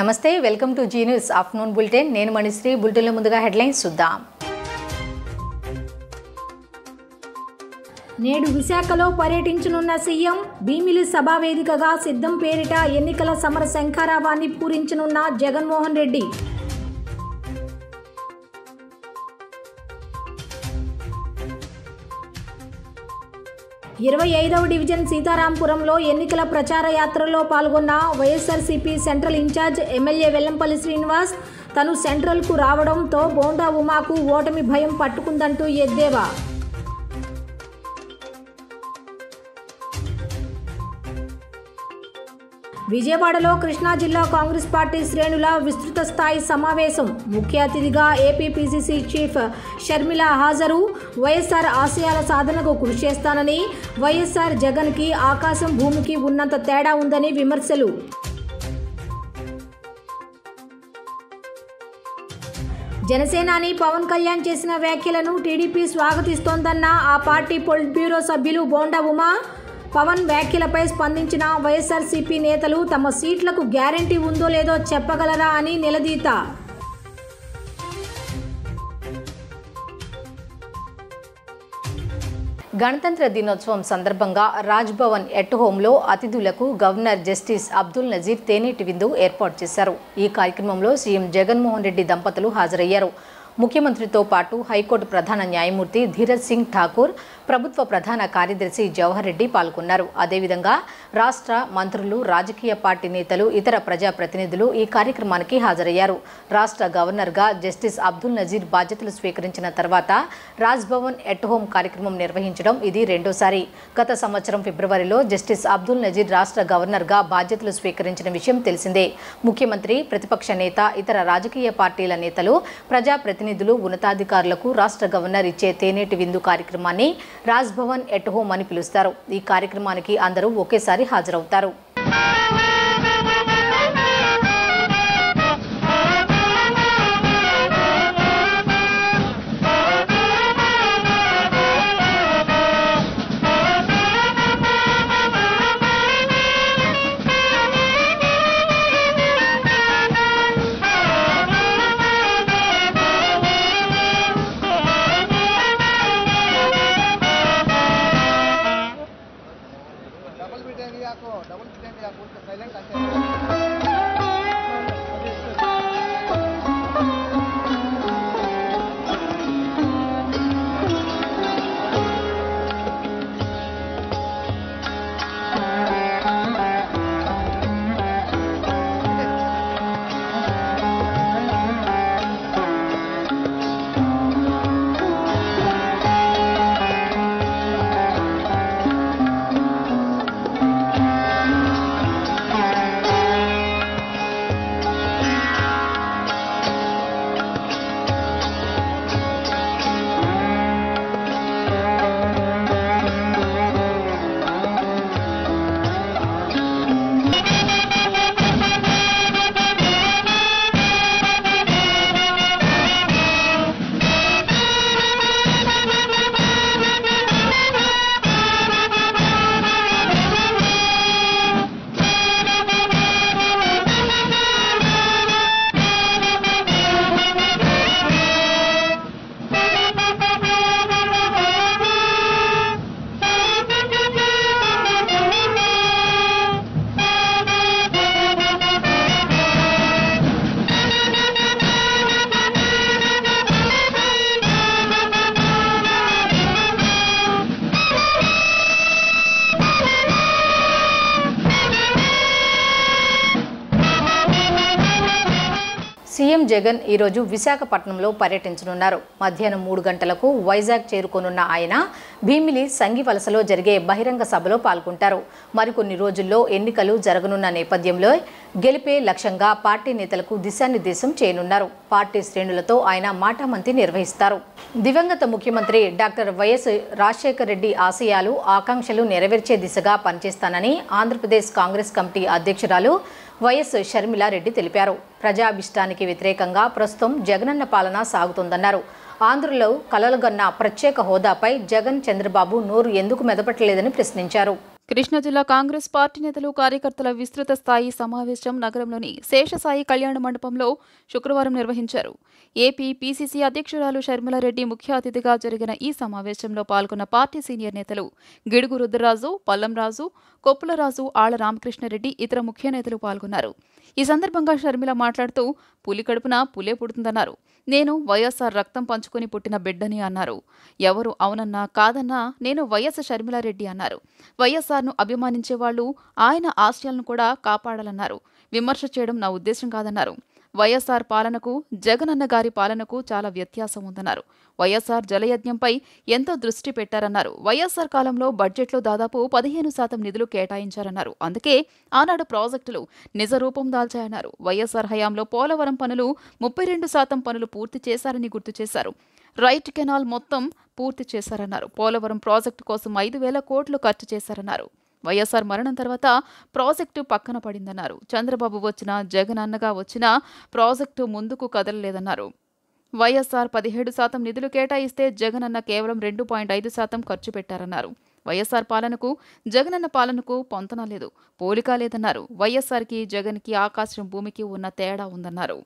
నమస్తే welcome to Zee news afternoon bulletin నేను మణిశ్రీ బులెటిన్లో ముందుగా హెడ్లైన్స్ చూద్దాం. నేడు విశాఖలో పర్యటించనున్న సీఎం భీమిలి సభా వేదికగా సిద్ధం పేరిట ఎన్నికల సమర శంఖారావాన్ని పూరించనున్న జగన్మోహన్ రెడ్డి. ఇరవై 25వ డివిజన్ సీతారాంపురంలో ఎన్నికల ప్రచార యాత్రలో పాల్గొన్న YSRCP central incharge MLA Vellampalli Srinivas తను సెంట్రల్కు రావడంతో బోండా ఉమాకు ఓటమి భయం పట్టుకుందంటూ ఎద్దేవా. విజయవాడలో కృష్ణా జిల్లా కాంగ్రెస్ పార్టీ శ్రేణుల విస్తృత స్థాయి సమావేశం. ముఖ్య అతిథిగా ఏపీ పీసీసీ చీఫ్ షర్మిల హాజరు. వైఎస్ఆర్ ఆశయాల సాధనకు కృషి చేస్తానని, వైఎస్ఆర్ జగన్కి ఆకాశం భూమికి ఉన్నంత తేడా ఉందని విమర్శలు. జనసేనాని పవన్ కళ్యాణ్ చేసిన వ్యాఖ్యలను టీడీపీ స్వాగతిస్తోందన్న ఆ పార్టీ పొలిట్ బ్యూరో సభ్యులు బోండా ఉమా. పవన్ వ్యాఖ్యలపై స్పందించిన వైఎస్ఆర్సీపీ నేతలు తమ సీట్లకు గ్యారంటీ ఉందో లేదో చెప్పగలరా అని నిలదీత. గణతంత్ర దినోత్సవం సందర్భంగా రాజ్భవన్ ఎట్ హోంలో అతిథులకు గవర్నర్ జస్టిస్ అబ్దుల్ నజీర్ తేనీటి విందు ఏర్పాటు చేశారు. ఈ కార్యక్రమంలో సీఎం జగన్మోహన్ రెడ్డి దంపతులు హాజరయ్యారు. ముఖ్యమంత్రితో పాటు హైకోర్టు ప్రధాన న్యాయమూర్తి ధీరజ్ సింగ్ ఠాకూర్, ప్రభుత్వ ప్రధాన కార్యదర్శి జవహర్ రెడ్డి పాల్గొన్నారు. అదేవిధంగా రాష్ట్ర మంత్రులు, రాజకీయ పార్టీ నేతలు, ఇతర ప్రజాప్రతినిధులు ఈ కార్యక్రమానికి హాజరయ్యారు. రాష్ట్ర గవర్నర్గా జస్టిస్ అబ్దుల్ నజీర్ బాధ్యతలు స్వీకరించిన తర్వాత రాజ్భవన్ ఎట్ హోం కార్యక్రమం నిర్వహించడం ఇది రెండోసారి. గత సంవత్సరం ఫిబ్రవరిలో జస్టిస్ అబ్దుల్ నజీర్ రాష్ట్ర గవర్నర్గా బాధ్యతలు స్వీకరించిన విషయం తెలిసిందే. ముఖ్యమంత్రి, ప్రతిపక్ష నేత, ఇతర రాజకీయ పార్టీల నేతలు, ప్రజాప్రతినిధులు, ఉన్నతాధికారులకు రాష్ట్ర గవర్నర్ ఇచ్చే తేనేటి విందు కార్యక్రమాన్ని రాజ్భవన్ ఎట్ హోం అని పిలుస్తారు. ఈ కార్యక్రమానికి అందరూ ఒకేసారి హాజరవుతారు. సీఎం జగన్ ఈరోజు విశాఖపట్నంలో పర్యటించనున్నారు. మధ్యాహ్నం 3 గంటలకు వైజాగ్ చేరుకోనున్న ఆయన భీమిలి సంగివలసలో జరిగే బహిరంగ సభలో పాల్గొంటారు. మరికొన్ని రోజుల్లో ఎన్నికలు జరగనున్న నేపథ్యంలో గెలిపే లక్ష్యంగా పార్టీ నేతలకు దిశానిర్దేశం చేయనున్నారు. పార్టీ శ్రేణులతో ఆయన మాటామంతి నిర్వహిస్తారు. దివంగత ముఖ్యమంత్రి డాక్టర్ వైఎస్ రాజశేఖర రెడ్డి ఆశయాలు, ఆకాంక్షలు నెరవేర్చే దిశగా పనిచేస్తానని ఆంధ్రప్రదేశ్ కాంగ్రెస్ కమిటీ అధ్యక్షురాలు వైఎస్ షర్మిల రెడ్డి తెలిపారు. ప్రజాభిష్టానికి వ్యతిరేకంగా ప్రస్తుతం జగనన్న పాలన సాగుతోందన్నారు. ఆంధ్రలో కలలుగన్న ప్రత్యేక హోదాపై జగన్, చంద్రబాబు నోరు ఎందుకు మెదపట్లేదని ప్రశ్నించారు. కృష్ణా జిల్లా కాంగ్రెస్ పార్టీ నేతలు కార్యకర్తల విస్తృత స్థాయి సమావేశం నగరంలోని శేషసాయి కళ్యాణ మండపంలో శుక్రవారం నిర్వహించారు. ఏపీ పీసీసీ అధ్యక్షురాలు షర్మిలారెడ్డి ముఖ్య అతిథిగా జరిగిన ఈ సమావేశంలో పాల్గొన్న పార్టీ సీనియర్ నేతలు గిడుగు రుద్రరాజు, పల్లంరాజు, కొప్పులరాజు, ఆళ్ల రామకృష్ణారెడ్డి, ఇతర ముఖ్య నేతలు పాల్గొన్నారు. ఈ సందర్భంగా షర్మిల మాట్లాడుతూ పులి కడుపున పులే పుడుతుందన్నారు. నేను వైఎస్ఆర్ రక్తం పంచుకొని పుట్టిన బిడ్డని అన్నారు. ఎవరు అవునన్నా కాదన్నా నేను వైఎస్ షర్మిలారెడ్డి అన్నారు. వైఎస్ఆర్ను అభిమానించే వాళ్ళు ఆయన ఆశయాలను కూడా కాపాడాలన్నారు. విమర్శ చేయడం నా ఉద్దేశం కాదన్నారు. వైఎస్ఆర్ పాలనకు జగనన్న గారి పాలనకు చాలా వ్యత్యాసం ఉందన్నారు. వైఎస్ఆర్ జలయజ్ఞంపై ఎంతో దృష్టి పెట్టారన్నారు. వైఎస్ఆర్ కాలంలో బడ్జెట్లో దాదాపు 15% నిధులు కేటాయించారన్నారు. అందుకే ఆనాడు ప్రాజెక్టులు నిజరూపం దాల్చాయన్నారు. వైఎస్ఆర్ హయాంలో పోలవరం పనులు 32% పనులు పూర్తి చేశారని గుర్తు చేశారు. రైట్ కెనాల్ మొత్తం పూర్తి చేశారన్నారు. పోలవరం ప్రాజెక్టు కోసం 5,000 కోట్లు ఖర్చు చేశారన్నారు. వైఎస్ఆర్ మరణం తర్వాత ప్రాజెక్టు పక్కన పడిందన్నారు. చంద్రబాబు వచ్చినా, జగన్ అన్నగా వచ్చినా ప్రాజెక్టు ముందుకు కదలలేదన్నారు. వైఎస్ఆర్ 17% నిధులు కేటాయిస్తే జగనన్న కేవలం 2.5% ఖర్చు పెట్టారన్నారు. వైఎస్ఆర్ పాలనకు జగనన్న పాలనకు పొంతన లేదు, పోలిక లేదన్నారు. వైఎస్ఆర్కి జగన్కి ఆకాశం భూమికి ఉన్న తేడా ఉందన్నారు.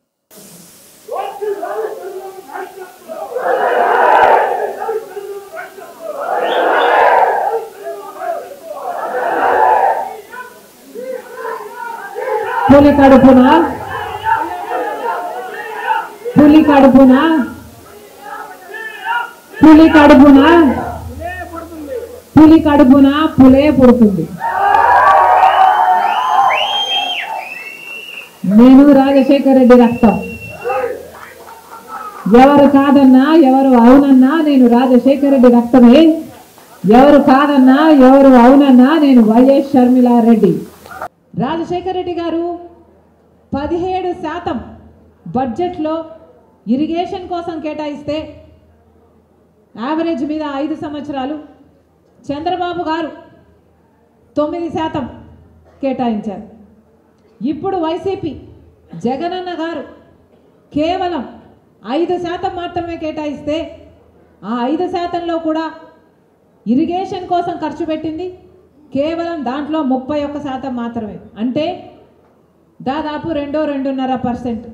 పులి కడుపున పులి కడుపున పులి కడుపున పులి కడుపున పులే పుడుతుంది. నేను రాజశేఖర రెడ్డి రక్తం. ఎవరు కాదన్నా, ఎవరు అవునన్నా నేను రాజశేఖర రెడ్డి రక్తమే. ఎవరు కాదన్నా, ఎవరు అవునన్నా నేను వైఎస్ షర్మిలారెడ్డి. రాజశేఖర రెడ్డి గారు 17% బడ్జెట్లో ఇరిగేషన్ కోసం కేటాయిస్తే యావరేజ్ మీద 5 సంవత్సరాలు, చంద్రబాబు గారు 9% కేటాయించారు. ఇప్పుడు వైసీపీ జగనన్న గారు కేవలం 5% మాత్రమే కేటాయిస్తే ఆ 5%లో కూడా ఇరిగేషన్ కోసం ఖర్చు పెట్టింది కేవలం దాంట్లో 31% మాత్రమే. అంటే దాదాపు 2.5%.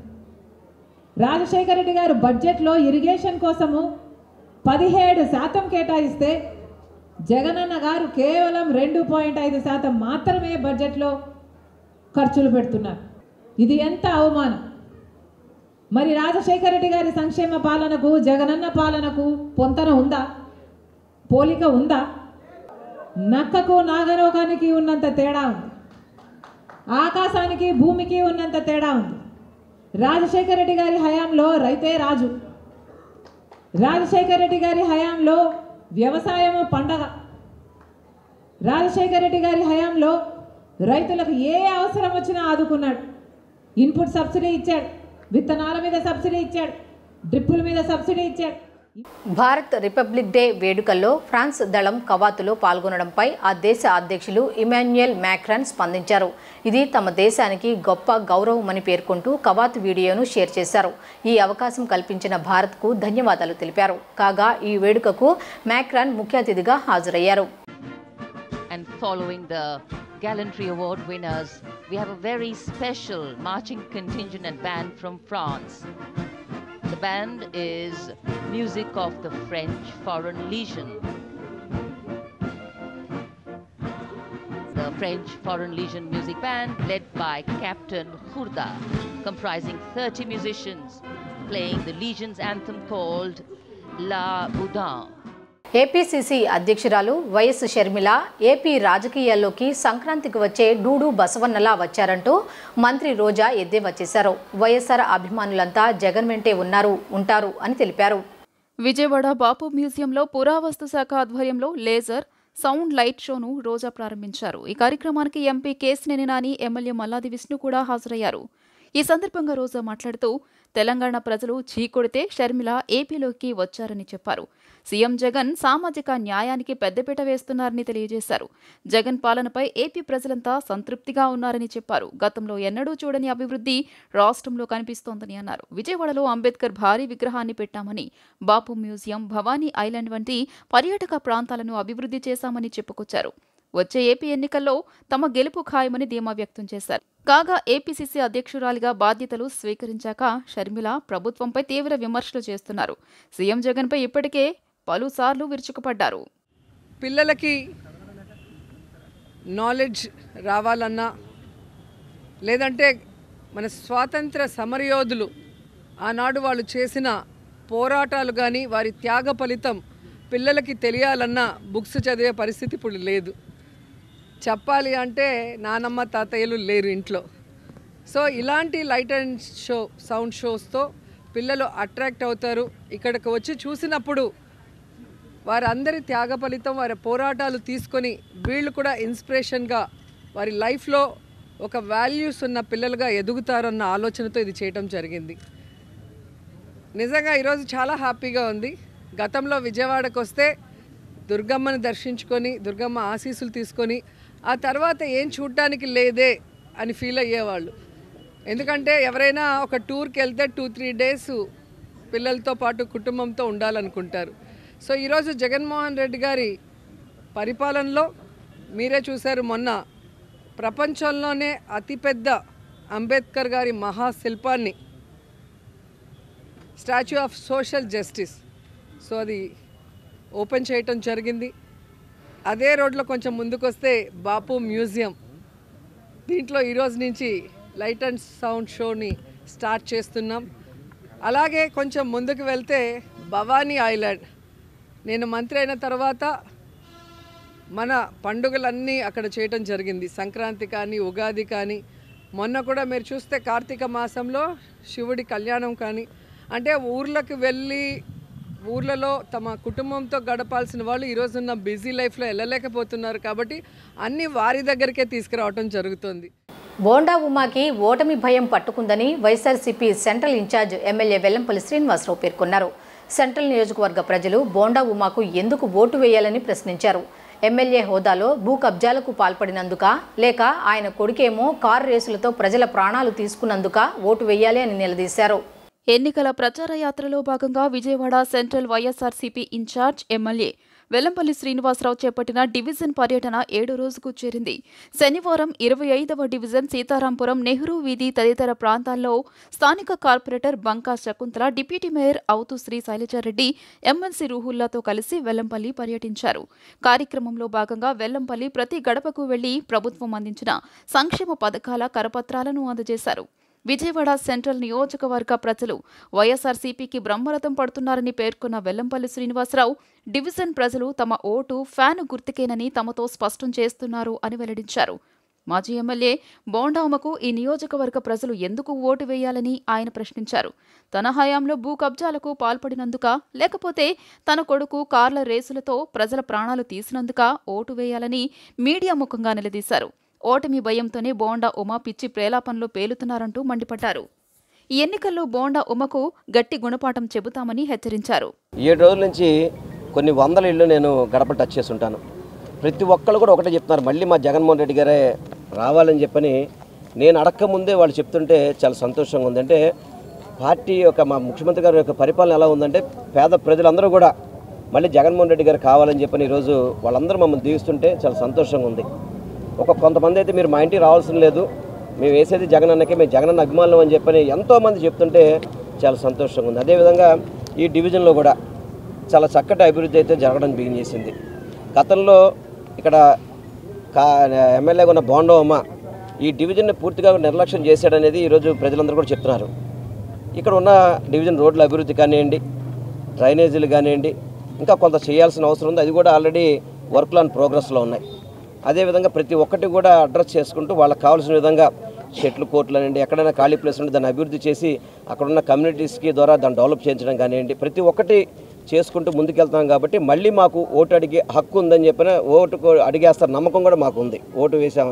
రాజశేఖర రెడ్డి గారు బడ్జెట్లో ఇరిగేషన్ కోసము 17% కేటాయిస్తే జగనన్న గారు కేవలం 2.5% మాత్రమే బడ్జెట్లో ఖర్చులు పెడుతున్నారు. ఇది ఎంత అవమానం! మరి రాజశేఖర రెడ్డి గారి సంక్షేమ పాలనకు జగనన్న పాలనకు పొంతన ఉందా, పోలిక ఉందా? నక్కకు నాగలోకానికి ఉన్నంత తేడా ఉంది, ఆకాశానికి భూమికి ఉన్నంత తేడా ఉంది. రాజశేఖర రెడ్డి గారి హయాంలో రైతే రాజు, రాజశేఖర రెడ్డి గారి హయాంలో వ్యవసాయము పండగ, రాజశేఖర రెడ్డి గారి హయాంలో రైతులకు ఏ అవసరం వచ్చినా ఆదుకున్నాడు. ఇన్పుట్ సబ్సిడీ ఇచ్చాడు, విత్తనాల మీద సబ్సిడీ ఇచ్చాడు, డ్రిప్పుల మీద సబ్సిడీ ఇచ్చాడు. భారత్ రిపబ్లిక్ డే వేడుకల్లో ఫ్రాన్స్ దళం కవాతులో పాల్గొనడంపై ఆ దేశ అధ్యక్షులు ఇమాన్యుయల్ మ్యాక్రాన్ స్పందించారు. ఇది తమ దేశానికి గొప్ప గౌరవమని పేర్కొంటూ కవాతు వీడియోను షేర్ చేశారు. ఈ అవకాశం కల్పించిన భారత్కు ధన్యవాదాలు తెలిపారు. కాగా ఈ వేడుకకు మ్యాక్రాన్ ముఖ్య అతిథిగా హాజరయ్యారు. And following the Gallantry Award winners, we have a very special marching contingent and band from France. The band is music of the French Foreign Legion. The French Foreign Legion music band led by Captain Khourda, comprising 30 musicians, playing the Legion's anthem called La Boudin. APCC అధ్యక్షురాలు YS Sharmila AP రాజకీయాల్లోకి సంక్రాంతికి వచ్చే డూడు బసవన్నలా వచ్చారంటూ మంత్రి రోజా ఎద్దేవా చేశారు. వైఎస్ఆర్ అభిమానులంతా జగన్ వెంటే ఉంటారు అని తెలిపారు. విజయవాడ బాపు మ్యూజియంలో పురావస్తు శాఖ ఆధ్వర్యంలో లేజర్ సౌండ్ లైట్ షోను రోజా ప్రారంభించారు. ఈ కార్యక్రమానికి ఎంపీ కేశినేని నాని, ఎమ్మెల్యే మల్లాది విష్ణు కూడా హాజరయ్యారు. ఈ సందర్భంగా రోజా మాట్లాడుతూ తెలంగాణ ప్రజలు చీకొడితే షర్మిల ఏపీలోకి వచ్చారని చెప్పారు. సీఎం జగన్ సామాజిక న్యాయానికి పెద్దపీట వేస్తున్నారని తెలియజేశారు. జగన్ పాలనపై ఏపీ ప్రజలంతా సంతృప్తిగా ఉన్నారని చెప్పారు. గతంలో ఎన్నడూ చూడని అభివృద్ధి రాష్ట్రంలో కనిపిస్తోందని అన్నారు. విజయవాడలో అంబేద్కర్ భారీ విగ్రహాన్ని పెట్టామని, బాపు మ్యూజియం, భవానీ ఐలాండ్ వంటి పర్యాటక ప్రాంతాలను అభివృద్ధి చేశామని చెప్పుకొచ్చారు. వచ్చే ఏపీ ఎన్నికల్లో తమ గెలుపు ఖాయమని ధీమా వ్యక్తం చేశారు. కాగా ఏపీసీసీ అధ్యక్షురాలిగా బాధ్యతలు స్వీకరించాక షర్మిల ప్రభుత్వంపై తీవ్ర విమర్శలు చేస్తున్నారు. సీఎం జగన్పై ఇప్పటికే పలుసార్లు విరుచుకుపడ్డారు. పిల్లలకి నాలెడ్జ్ రావాలన్నా, లేదంటే మన స్వాతంత్ర సమరయోధులు ఆనాడు వాళ్ళు చేసిన పోరాటాలు కానీ వారి త్యాగ ఫలితం పిల్లలకి తెలియాలన్నా బుక్స్ చదివే పరిస్థితి ఇప్పుడు లేదు. చెప్పాలి అంటే నానమ్మ తాతయ్యలు లేరు ఇంట్లో. సో ఇలాంటి లైట్ అండ్ షో సౌండ్ షోస్తో పిల్లలు అట్రాక్ట్ అవుతారు. ఇక్కడికి వచ్చి చూసినప్పుడు వారందరి త్యాగ ఫలితం, వారి పోరాటాలు తీసుకొని వీళ్ళు కూడా ఇన్స్పిరేషన్గా వారి లైఫ్లో ఒక వాల్యూస్ ఉన్న పిల్లలుగా ఎదుగుతారన్న ఆలోచనతో ఇది చేయటం జరిగింది. నిజంగా ఈరోజు చాలా హ్యాపీగా ఉంది. గతంలో విజయవాడకు వస్తే దుర్గమ్మని దర్శించుకొని దుర్గమ్మ ఆశీస్సులు తీసుకొని ఆ తర్వాత ఏం చూడటానికి లేదే అని ఫీల్ అయ్యేవాళ్ళు. ఎందుకంటే ఎవరైనా ఒక టూర్కి వెళ్తే 2-3 డేస్ పిల్లలతో పాటు కుటుంబంతో ఉండాలనుకుంటారు. సో ఈరోజు జగన్మోహన్ రెడ్డి గారి పరిపాలనలో మీరే చూశారు, మొన్న ప్రపంచంలోనే అతిపెద్ద అంబేద్కర్ గారి మహాశిల్పాన్ని, statue of social justice, so అది ఓపెన్ చేయటం జరిగింది. అదే రోడ్లో కొంచెం ముందుకు వస్తే బాపు మ్యూజియం, దీంట్లో ఈరోజు నుంచి లైట్ అండ్ సౌండ్ షోని స్టార్ట్ చేస్తున్నాం. అలాగే కొంచెం ముందుకు వెళ్తే భవానీ ఐలాండ్, నేను మంత్రి అయిన తర్వాత మన పండుగలన్నీ అక్కడ చేయటం జరిగింది. సంక్రాంతి కానీ, ఉగాది కానీ, మొన్న కూడా మీరు చూస్తే కార్తీక మాసంలో శివుడి కళ్యాణం కానీ, అంటే ఊర్లకు వెళ్ళి ఊర్లలో తమ కుటుంబంతో గడపాల్సిన వాళ్ళు ఈరోజున్న బిజీ లైఫ్లో వెళ్ళలేకపోతున్నారు. కాబట్టి అన్నీ వారి దగ్గరికే తీసుకురావటం జరుగుతుంది. బోండా ఉమాకి ఓటమి భయం పట్టుకుందని YSRCP central incharge MLA Vellampalli Srinivasa Rao పేర్కొన్నారు. సెంట్రల్ నియోజకవర్గ ప్రజలు బోండా ఉమాకు ఎందుకు ఓటు వేయాలని ప్రశ్నించారు. ఎమ్మెల్యే హోదాలో భూ కబ్జాలకు పాల్పడినందుక, లేక ఆయన కొడుకేమో కారు రేసులతో ప్రజల ప్రాణాలు తీసుకున్నందుక ఓటు వేయాలి అని నిలదీశారు. ఎన్నికల ప్రచార యాత్రలో భాగంగా Vijayawada central YSRCP in-charge MLA Vellampalli Srinivasarao చేపట్టిన డివిజన్ పర్యటన 7వ రోజుకు చేరింది. శనివారం 25వ డివిజన్ సీతారాంపురం, నెహ్రూ వీధి తదితర ప్రాంతాల్లో స్థానిక కార్పొరేటర్ బంకా శకుంతల, డిప్యూటీ మేయర్ అవుతూ శ్రీ శైలజారెడ్డి, ఎమ్మెల్సీ రూహుల్లాతో కలిసి వెల్లంపల్లి పర్యటించారు. కార్యక్రమంలో భాగంగా వెల్లంపల్లి ప్రతి గడపకు వెళ్లి ప్రభుత్వం అందించిన సంక్షేమ పథకాల కరపత్రాలను అందజేశారు. విజయవాడ సెంట్రల్ నియోజకవర్గ ప్రజలు వైఎస్ఆర్సీపీకి బ్రహ్మరథం పడుతున్నారని పేర్కొన్న వెల్లంపల్లి శ్రీనివాసరావు, డివిజన్ ప్రజలు తమ ఓటు ఫ్యాను గుర్తుకేనని తమతో స్పష్టం చేస్తున్నారు అని వెల్లడించారు. మాజీ ఎమ్మెల్యే బోండామకు ఈ నియోజకవర్గ ప్రజలు ఎందుకు ఓటు వేయాలని ఆయన ప్రశ్నించారు. తన హయాంలో భూ కబ్జాలకు పాల్పడినందుక, లేకపోతే తన కొడుకు కార్ల రేసులతో ప్రజల ప్రాణాలు తీసినందుక ఓటు వేయాలని మీడియా ముఖంగా నిలదీశారు. ఓటమి భయంతోనే బోండా ఉమ పిచ్చి ప్రేలాపనలో పేలుతున్నారంటూ మండిపడ్డారు. ఈ ఎన్నికల్లో బోండా ఉమకు గట్టి గుణపాఠం చెబుతామని హెచ్చరించారు. 7 రోజుల నుంచి కొన్ని వందల ఇళ్ళు నేను గడప టచ్ చేసి ఉంటాను. ప్రతి ఒక్కళ్ళు కూడా ఒకటే చెప్తున్నారు, మళ్ళీ మా జగన్మోహన్ రెడ్డి గారే రావాలని చెప్పని. నేను అడక్క ముందే వాళ్ళు చెప్తుంటే చాలా సంతోషంగా ఉంది. అంటే పార్టీ యొక్క మా ముఖ్యమంత్రి గారి యొక్క పరిపాలన ఎలా ఉందంటే, పేద ప్రజలందరూ కూడా మళ్ళీ జగన్మోహన్ రెడ్డి గారు కావాలని చెప్పని ఈరోజు వాళ్ళందరూ మమ్మల్ని దీవిస్తుంటే చాలా సంతోషంగా ఉంది. కొంతమంది అయితే మీరు మా ఇంటికి రావాల్సిన లేదు, మేము వేసేది జగన్ అన్నకే, మేము జగన్ అన్న అభిమానులు అని చెప్పని ఎంతోమంది చెప్తుంటే చాలా సంతోషంగా ఉంది. అదేవిధంగా ఈ డివిజన్లో కూడా చాలా చక్కటి అభివృద్ధి అయితే జరగడం బిగిన్ చేసింది. గతంలో ఇక్కడ ఎమ్మెల్యేగా ఉన్న బోండా ఉమ ఈ డివిజన్ని పూర్తిగా నిర్లక్ష్యం చేశాడనేది ఈరోజు ప్రజలందరూ కూడా చెప్తున్నారు. ఇక్కడ ఉన్న డివిజన్ రోడ్ల అభివృద్ధి కానివ్వండి, డ్రైనేజీలు కానివ్వండి, ఇంకా కొంత చేయాల్సిన అవసరం ఉంది. అది కూడా ఆల్రెడీ వర్క్లు ఆన్ ప్రోగ్రెస్లో ఉన్నాయి. అదేవిధంగా ప్రతి ఒక్కటి కూడా అడ్రస్ చేసుకుంటూ వాళ్ళకి కావాల్సిన విధంగా షెట్లు కోర్టులు అనండి, ఎక్కడైనా ఖాళీ ప్లేస్ ఉంటే దాన్ని అభివృద్ధి చేసి అక్కడున్న కమ్యూనిటీస్కి ద్వారా దాన్ని డెవలప్ చేయించడం కానివ్వండి, ప్రతి ఒక్కటి చేసుకుంటూ ముందుకెళ్తాం. కాబట్టి మళ్ళీ మాకు ఓటు అడిగే హక్కు ఉందని చెప్పిన, ఓటు అడిగేస్తారు నమ్మకం కూడా మాకు ఉంది, ఓటు వేసే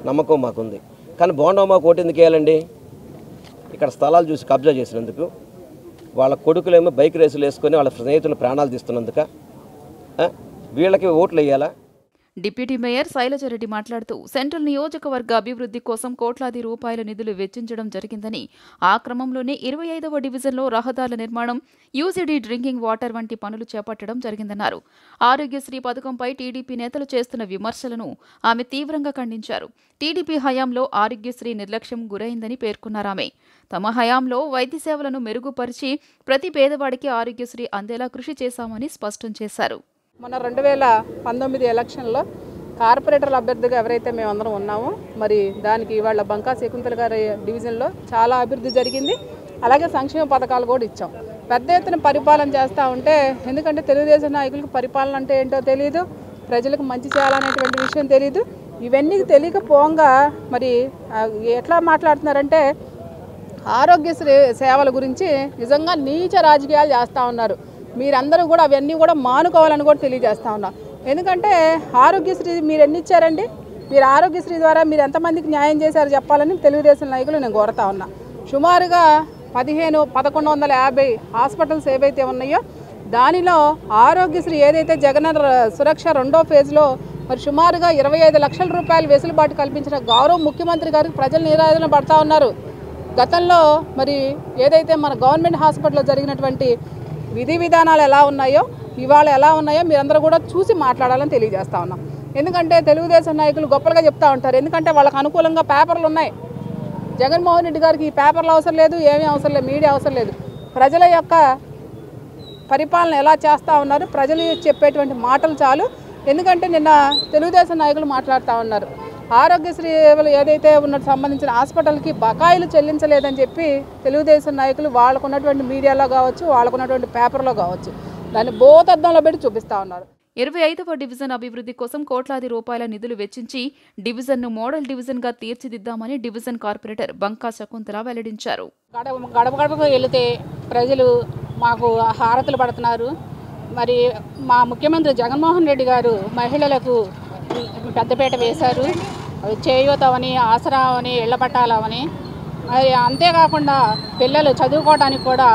నమ్మకం మాకుంది. కానీ బోండా మాకు ఓటు ఎందుకు వేయాలండి? ఇక్కడ స్థలాలు చూసి కబ్జా చేసినందుకు, వాళ్ళ కొడుకులేమో బైక్ రేసులు వేసుకొని వాళ్ళ స్నేహితుల ప్రాణాలు తీస్తున్నందుక వీళ్ళకి ఓట్లు వేయాలా? డిప్యూటీ మేయర్ శైలజారెడ్డి మాట్లాడుతూ సెంట్రల్ నియోజకవర్గ అభివృద్ధి కోసం కోట్లాది రూపాయల నిధులు వెచ్చించడం జరిగిందని, ఆ క్రమంలోనే 25వ డివిజన్లో రహదారుల నిర్మాణం, యూజీడీ డ్రింకింగ్ వాటర్ వంటి పనులు చేపట్టడం జరిగిందన్నారు. ఆరోగ్యశ్రీ పథకంపై టీడీపీ నేతలు చేస్తున్న విమర్శలను ఆమె తీవ్రంగా ఖండించారు. టీడీపీ హయాంలో ఆరోగ్యశ్రీ నిర్లక్ష్యం గురైందని పేర్కొన్నారామె. తమ హయాంలో వైద్య సేవలను మెరుగుపరిచి ప్రతి పేదవాడికి ఆరోగ్యశ్రీ అందేలా కృషి చేశామని స్పష్టం చేశారు. మన 2019 ఎలక్షన్లో కార్పొరేటర్ల అభ్యర్థిగా ఎవరైతే మేమందరం ఉన్నామో, మరి దానికి ఇవాళ బంకా శకుంతల గారి డివిజన్లో చాలా అభివృద్ధి జరిగింది. అలాగే సంక్షేమ పథకాలు కూడా ఇచ్చాం. పెద్ద ఎత్తున పరిపాలన చేస్తూ ఉంటే, ఎందుకంటే తెలుగుదేశం నాయకులకు పరిపాలన అంటే ఏంటో తెలియదు, ప్రజలకు మంచి చేయాలనేటువంటి విషయం తెలియదు. ఇవన్నీ తెలియకపోగా మరి ఎట్లా మాట్లాడుతున్నారంటే ఆరోగ్యశ్రీ సేవల గురించి నిజంగా నీచ రాజకీయాలు చేస్తూ ఉన్నారు. మీరందరూ కూడా అవన్నీ కూడా మానుకోవాలని కూడా తెలియజేస్తూ ఉన్నారు. ఎందుకంటే ఆరోగ్యశ్రీ మీరు ఎన్ని ఇచ్చారండి? మీరు ఆరోగ్యశ్రీ ద్వారా మీరు ఎంతమందికి న్యాయం చేశారు చెప్పాలని తెలుగుదేశం నాయకులు నేను కోరుతా ఉన్నా. సుమారుగా 1150 హాస్పిటల్స్ ఏవైతే ఉన్నాయో దానిలో ఆరోగ్యశ్రీ ఏదైతే జగనన్న సురక్ష 2వ ఫేజ్లో మరి సుమారుగా 25 లక్షల రూపాయలు వెసులుబాటు కల్పించిన గౌరవ ముఖ్యమంత్రి గారికి ప్రజలు నిరాదరణ పడతా ఉన్నారు. గతంలో మరి ఏదైతే మన గవర్నమెంట్ హాస్పిటల్లో జరిగినటువంటి విధి విధానాలు ఎలా ఉన్నాయో ఇవాళ ఎలా ఉన్నాయో మీరందరూ కూడా చూసి మాట్లాడాలని తెలియజేస్తా ఉన్నాం. ఎందుకంటే తెలుగుదేశం నాయకులు గొప్పలుగా చెప్తా ఉంటారు. ఎందుకంటే వాళ్ళకు అనుకూలంగా పేపర్లు ఉన్నాయి. జగన్మోహన్ రెడ్డి గారికి ఈ పేపర్లు అవసరం లేదు, ఏమీ అవసరం లేదు, మీడియా అవసరం లేదు. ప్రజల యొక్క పరిపాలన ఎలా చేస్తూ ఉన్నారు, ప్రజలు చెప్పేటువంటి మాటలు చాలు. ఎందుకంటే నిన్న తెలుగుదేశం నాయకులు మాట్లాడుతూ ఉన్నారు, ఆరోగ్యశ్రీ ఏదైతే ఉన్నట్టు సంబంధించిన హాస్పిటల్కి బకాయిలు చెల్లించలేదని చెప్పి తెలుగుదేశం నాయకులు వాళ్ళకున్నటువంటి మీడియాలో కావచ్చు, వాళ్ళకున్నటువంటి పేపర్లో కావచ్చు, దాన్ని భూతద్దంలో పెట్టి చూపిస్తూ ఉన్నారు. 25వ డివిజన్ అభివృద్ధి కోసం కోట్లాది రూపాయల నిధులు వెచ్చించి డివిజన్ను మోడల్ డివిజన్గా తీర్చిదిద్దామని డివిజన్ కార్పొరేటర్ బంకా శకుంతల వెల్లడించారు. గడప గడపకు వెళితే ప్రజలు మాకు హారతులు పడుతున్నారు. మరి మా ముఖ్యమంత్రి జగన్మోహన్ రెడ్డి గారు మహిళలకు పెద్దపీట వేశారు. చేయూతవని, ఆసరావని, ఇళ్ల పట్టాలవని, మరి అంతేకాకుండా పిల్లలు చదువుకోవడానికి కూడా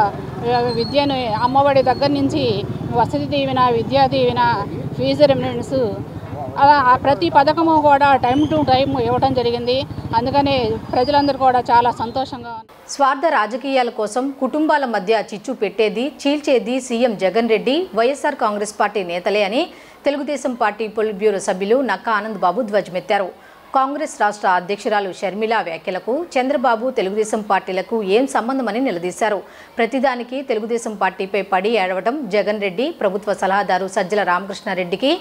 విద్యను అమ్మఒడి దగ్గర నుంచి వసతి దీవెన, విద్యా దీవెన, ఫీజు రెమినెన్స్ అలా ప్రతి పథకము కూడా టైం టు టైం ఇవ్వడం జరిగింది. అందుకని ప్రజలందరూ కూడా చాలా సంతోషంగా. స్వార్థ రాజకీయాల కోసం కుటుంబాల మధ్య చిచ్చు పెట్టేది, చీల్చేది సీఎం జగన్ రెడ్డి, వైఎస్ఆర్ కాంగ్రెస్ పార్టీ నేతలే అని తెలుగుదేశం పార్టీ పొలిట్ బ్యూరో సభ్యులు నక్కా ఆనంద్ బాబు ధ్వజమెత్తారు. కాంగ్రెస్ రాష్ట్ర అధ్యక్షురాలు షర్మిల వ్యాఖ్యలకు చంద్రబాబు, తెలుగుదేశం పార్టీలకు ఏం సంబంధమని నిలదీశారు. ప్రతిదానికి తెలుగుదేశం పార్టీపై పడి ఏడవడం జగన్ రెడ్డి, ప్రభుత్వ సలహాదారు సజ్జల రామకృష్ణారెడ్డికి,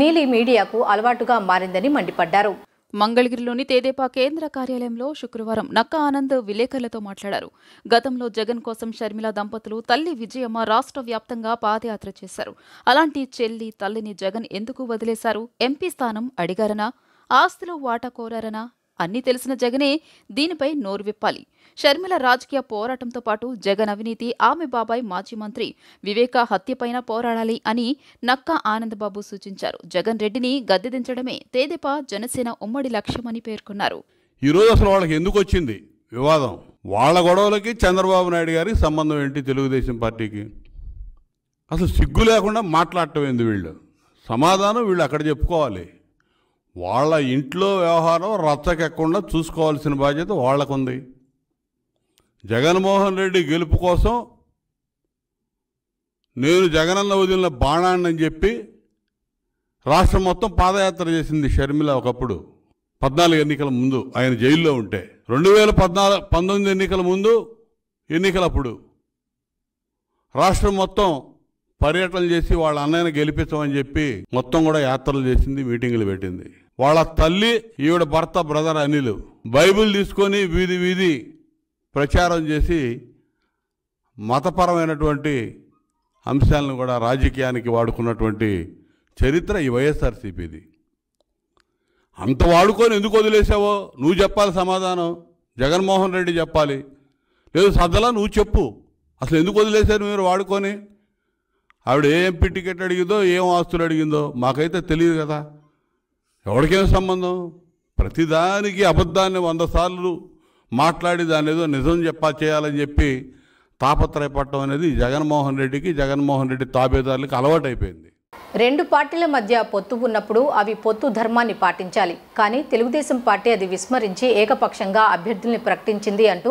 నీలి మీడియాకు అలవాటుగా మారిందని మండిపడ్డారు. మంగళగిరిలోని తెదేపా కేంద్ర కార్యాలయంలో శుక్రవారం నక్కా ఆనంద్ విలేకరులతో మాట్లాడారు. గతంలో జగన్ కోసం షర్మిల దంపతులు, తల్లి విజయమ్మ రాష్ట్ర వ్యాప్తంగా పాదయాత్ర చేశారు. అలాంటి చెల్లి, తల్లిని జగన్ ఎందుకు వదిలేశారు? ఎంపీ స్థానం అడిగారనా? ఆస్తిలో వాటా కోరారనా? అన్నీ తెలిసిన జగనే దీనిపై నోరు విప్పాలి. షర్మిల రాజకీయ పోరాటంతో పాటు జగన్ అవినీతి, ఆమె బాబాయ్ మాజీ మంత్రి వివేక హత్యపైన పోరాడాలి అని నక్కా ఆనందబాబు సూచించారు. జగన్ రెడ్డిని గద్దెదించడమే తెదేపా, జనసేన ఉమ్మడి లక్ష్యమని పేర్కొన్నారు. ఈరోజు అసలు వాళ్ళకి ఎందుకు వచ్చింది వివాదం? వాళ్ళ గొడవలకి చంద్రబాబు నాయుడు గారికి సంబంధం ఏంటి? తెలుగుదేశం పార్టీకి అసలు సిగ్గు లేకుండా మాట్లాడటం ఏంది? వీళ్ళు సమాధానం వీళ్ళు అక్కడ చెప్పుకోవాలి. వాళ్ళ ఇంట్లో వ్యవహారం రచ్చకెక్కకుండా చూసుకోవాల్సిన బాధ్యత వాళ్ళకుంది. జగన్మోహన్ రెడ్డి గెలుపు కోసం నేను జగనన్న వదిలిన బాణాన్ని అని చెప్పి రాష్ట్రం మొత్తం పాదయాత్ర చేసింది షర్మిల. ఒకప్పుడు 14 ఎన్నికల ముందు ఆయన జైల్లో ఉంటే, 2019 ఎన్నికల ముందు ఎన్నికలప్పుడు రాష్ట్రం మొత్తం పర్యటనలు చేసి వాళ్ళ అన్నయ్యను గెలిపించమని చెప్పి మొత్తం కూడా యాత్రలు చేసింది, మీటింగులు పెట్టింది. వాళ్ళ తల్లి, ఈవిడ భర్త బ్రదర్ అనిల్ బైబిల్ తీసుకొని వీధి వీధి ప్రచారం చేసి మతపరమైనటువంటి అంశాలను కూడా రాజకీయానికి వాడుకున్నటువంటి చరిత్ర ఈ వైఎస్ఆర్సీపీది. అంత వాడుకొని ఎందుకు వదిలేసావో నువ్వు చెప్పాలి సమాధానం. జగన్మోహన్ రెడ్డి చెప్పాలి, లేదు సజ్జల నువ్వు చెప్పు. అసలు ఎందుకు వదిలేశారు మీరు వాడుకొని? ఆవిడ ఏ ఎంపీ టికెట్ అడిగిందో, ఏం ఆస్తులు అడిగిందో మాకైతే తెలియదు కదా. ఎవరికేం సంబంధం? ప్రతిదానికి అబద్ధాన్ని 100 సార్లు మాట్లాడి దాని ఏదో నిజం చేయాలని చెప్పి తాపత్రయపడటం అనేది జగన్మోహన్ రెడ్డికి, జగన్మోహన్ రెడ్డి తాబేదారులకి అలవాటైపోయింది. రెండు పార్టీల మధ్య పొత్తు ఉన్నప్పుడు అవి పొత్తు ధర్మాన్ని పాటించాలి. కానీ తెలుగుదేశం పార్టీ అది విస్మరించి ఏకపక్షంగా అభ్యర్థుల్ని ప్రకటించింది అంటూ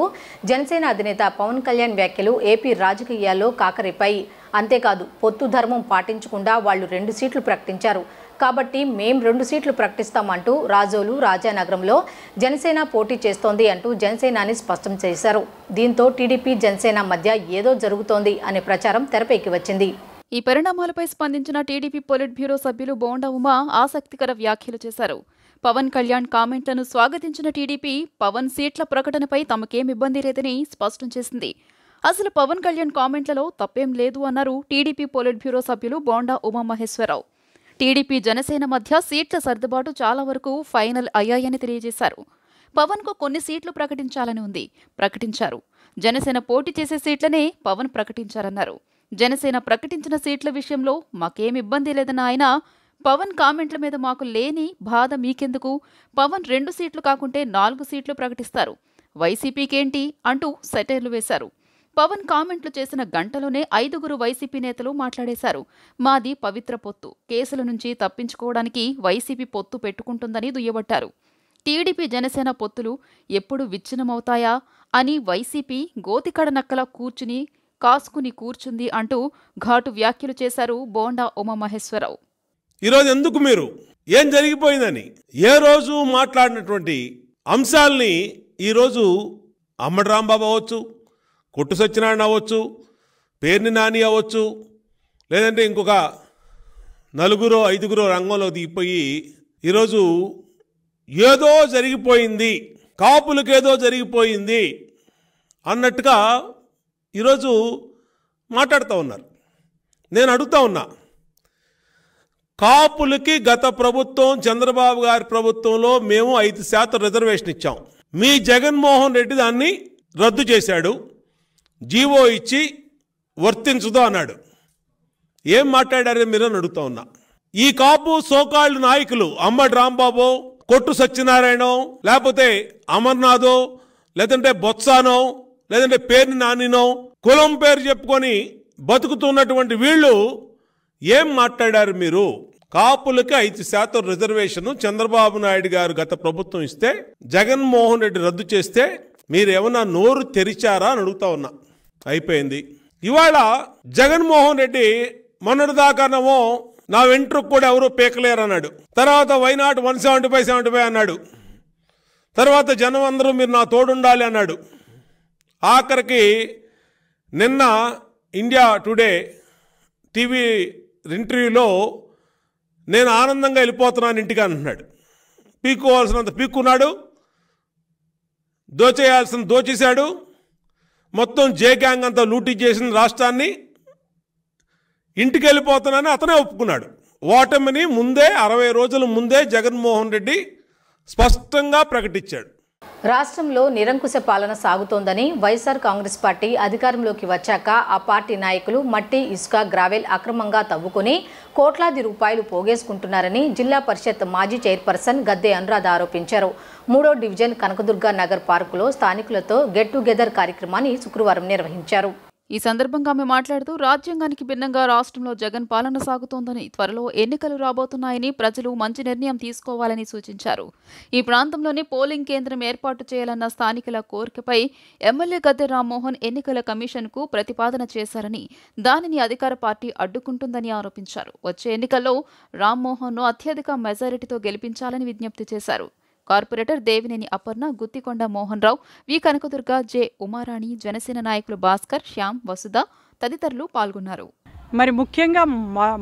జనసేన అధినేత పవన్ కళ్యాణ్ వ్యాఖ్యలు ఏపీ రాజకీయాల్లో కాకరేపాయి. అంతేకాదు, పొత్తు ధర్మం పాటించకుండా వాళ్లు 2 సీట్లు ప్రకటించారు. కాబట్టి మేం 2 సీట్లు ప్రకటిస్తామంటూ రాజోలు రాజానగరంలో జనసేన పోటీ చేస్తోంది అంటూ జనసేనాని స్పష్టం చేశారు. దీంతో టీడీపీ జనసేన మధ్య ఏదో జరుగుతోంది అనే ప్రచారం తెరపైకి వచ్చింది. ఈ పరిణామాలపై స్పందించిన టీడీపీ పొలిట్ బ్యూరో సభ్యులు బోండా ఉమా ఆసక్తికర వ్యాఖ్యలు చేశారు. పవన్ కళ్యాణ్ కామెంట్లను స్వాగతించిన టీడీపీ పవన్ సీట్ల ప్రకటనపై తమకేం ఇబ్బంది లేదని స్పష్టం చేసింది. అసలు పవన్ కళ్యాణ్ కామెంట్లలో తప్పేం లేదు అన్నారు టీడీపీ పొలిట్ బ్యూరో సభ్యులు బోండా ఉమామహేశ్వరరావు. టీడీపీ జనసేన మధ్య సీట్ల సర్దుబాటు చాలా వరకు ఫైనల్ అయ్యాయని తెలియజేశారు. పవన్కు కొన్ని సీట్లు ప్రకటించాలని ఉంది, ప్రకటించారు. జనసేన పోటీ చేసే సీట్లనే పవన్ ప్రకటించారన్నారు. జనసేన ప్రకటించిన సీట్ల విషయంలో మాకేం ఇబ్బంది లేదన్న ఆయన, పవన్ కామెంట్ల మీద మాకు లేని బాధ మీకెందుకు, పవన్ 2 సీట్లు కాకుంటే 4 సీట్లు ప్రకటిస్తారు, వైసీపీకేంటి అంటూ సెటైర్లు వేశారు. పవన్ కామెంట్లు చేసిన గంటలోనే 5 వైసీపీ నేతలు మాట్లాడేశారు. మాది పవిత్ర పొత్తు, కేసుల నుంచి తప్పించుకోవడానికి వైసీపీ పొత్తు పెట్టుకుంటుందని దుయ్యబట్టారు. టీడీపీ జనసేన పొత్తులు ఎప్పుడు విచ్ఛిన్నమవుతాయా అని వైసీపీ గోతికడ నక్కల కాసుకుని కూర్చుంది అంటూ ఘాటు వ్యాఖ్యలు చేశారు బోండా ఉమామహేశ్వరరావు. ఈరోజు ఎందుకు మీరు ఏం జరిగిపోయిందని ఏ రోజు మాట్లాడినటువంటి అంశాలని ఈరోజు అమ్మడి రాంబాబు అవ్వచ్చు, కొట్టు సత్యనారాయణ అవ్వచ్చు, పేర్ని నాని అవ్వచ్చు, లేదంటే ఇంకొక 4-5 రంగంలో దిగిపోయి ఈరోజు ఏదో జరిగిపోయింది, కాపులకేదో జరిగిపోయింది అన్నట్టుగా ఈరోజు మాట్లాడుతూ ఉన్నారు. నేను అడుగుతా ఉన్నా, కాపులకి గత ప్రభుత్వం చంద్రబాబు గారి ప్రభుత్వంలో మేము 5% రిజర్వేషన్ ఇచ్చాం. మీ జగన్మోహన్ రెడ్డి దాన్ని రద్దు చేశాడు, జీవో ఇచ్చి వర్తించదు అన్నాడు. ఏం మాట్లాడారని మీరు అడుగుతా ఉన్నా. ఈ కాపు సోకాళ్ళు నాయకులు అమ్మడి రాంబాబు, కొట్టు సత్యనారాయణ, లేకపోతే అమర్నాథో, లేదంటే బొత్సానో, లేదంటే పేరుని నానినో, కులం పేరు చెప్పుకొని బతుకుతున్నటువంటి వీళ్ళు ఏం మాట్లాడారు మీరు? కాపులకి 5% రిజర్వేషన్ చంద్రబాబు నాయుడు గారు గత ప్రభుత్వం ఇస్తే జగన్మోహన్ రెడ్డి రద్దు చేస్తే మీరేమన్నా నోరు తెరిచారా అని అడుగుతా ఉన్నా. అయిపోయింది. ఇవాళ జగన్మోహన్ రెడ్డి మొన్నటిదాకానేమో నా వెంట్రుకు కూడా ఎవరూ పీకలేరు అన్నాడు. తర్వాత వైనాట్ 175 అన్నాడు. తర్వాత జనం అందరూ మీరు నా తోడుండాలి అన్నాడు. ఆఖరికి నిన్న ఇండియా టుడే టీవీ ఇంటర్వ్యూలో నేను ఆనందంగా వెళ్ళిపోతున్నాను ఇంటికి అంటున్నాడు. పీక్కోవాల్సినంత పీక్కున్నాడు, దోచేయాల్సిన దోచేశాడు, మొత్తం జే గ్యాంగ్ అంతా లూటీ చేసిన రాష్ట్రాన్ని, ఇంటికి వెళ్ళిపోతున్నానని అతనే ఒప్పుకున్నాడు. ఓటమిని ముందే 60 రోజుల ముందే జగన్మోహన్ రెడ్డి స్పష్టంగా ప్రకటించాడు. రాష్ట్రంలో నిరంకుశ పాలన సాగుతోందని వైఎస్ఆర్ కాంగ్రెస్ పార్టీ అధికారంలోకి వచ్చాక ఆ పార్టీ నాయకులు మట్టి, ఇసుక, గ్రావెల్ అక్రమంగా తవ్వుకుని కోట్లాది రూపాయలు పోగేసుకుంటున్నారని జిల్లా పరిషత్ మాజీ చైర్పర్సన్ గద్దె అనురాధ ఆరోపించారు. 3వ డివిజన్ కనకదుర్గ నగర్ పార్కులో స్థానికులతో గెట్ టుగెదర్ కార్యక్రమాన్ని శుక్రవారం నిర్వహించారు. ఈ సందర్భంగా ఆమె మాట్లాడుతూ రాజ్యాంగానికి భిన్నంగా రాష్ట్రంలో జగన్ పాలన సాగుతోందని, త్వరలో ఎన్నికలు రాబోతున్నాయని ప్రజలు మంచి నిర్ణయం తీసుకోవాలని సూచించారు. ఈ ప్రాంతంలోని పోలింగ్ కేంద్రం ఏర్పాటు చేయాలన్న స్థానికుల కోరికపై ఎమ్మెల్యే గద్దె రామ్మోహన్ ఎన్నికల కమిషన్కు ప్రతిపాదన చేశారని, దానిని అధికార పార్టీ అడ్డుకుంటుందని ఆరోపించారు. వచ్చే ఎన్నికల్లో రామ్మోహన్ను అత్యధిక మెజారిటీతో గెలిపించాలని విజ్ఞప్తి చేశారు. కార్పొరేటర్ దేవినేని అపర్ణ, గుత్తికొండ మోహన్ రావు, వి కనకదుర్గ, జె ఉమారాణి, జనసేన నాయకులు భాస్కర్, శ్యామ్, వసుధ తదితరులు పాల్గొన్నారు. మరి ముఖ్యంగా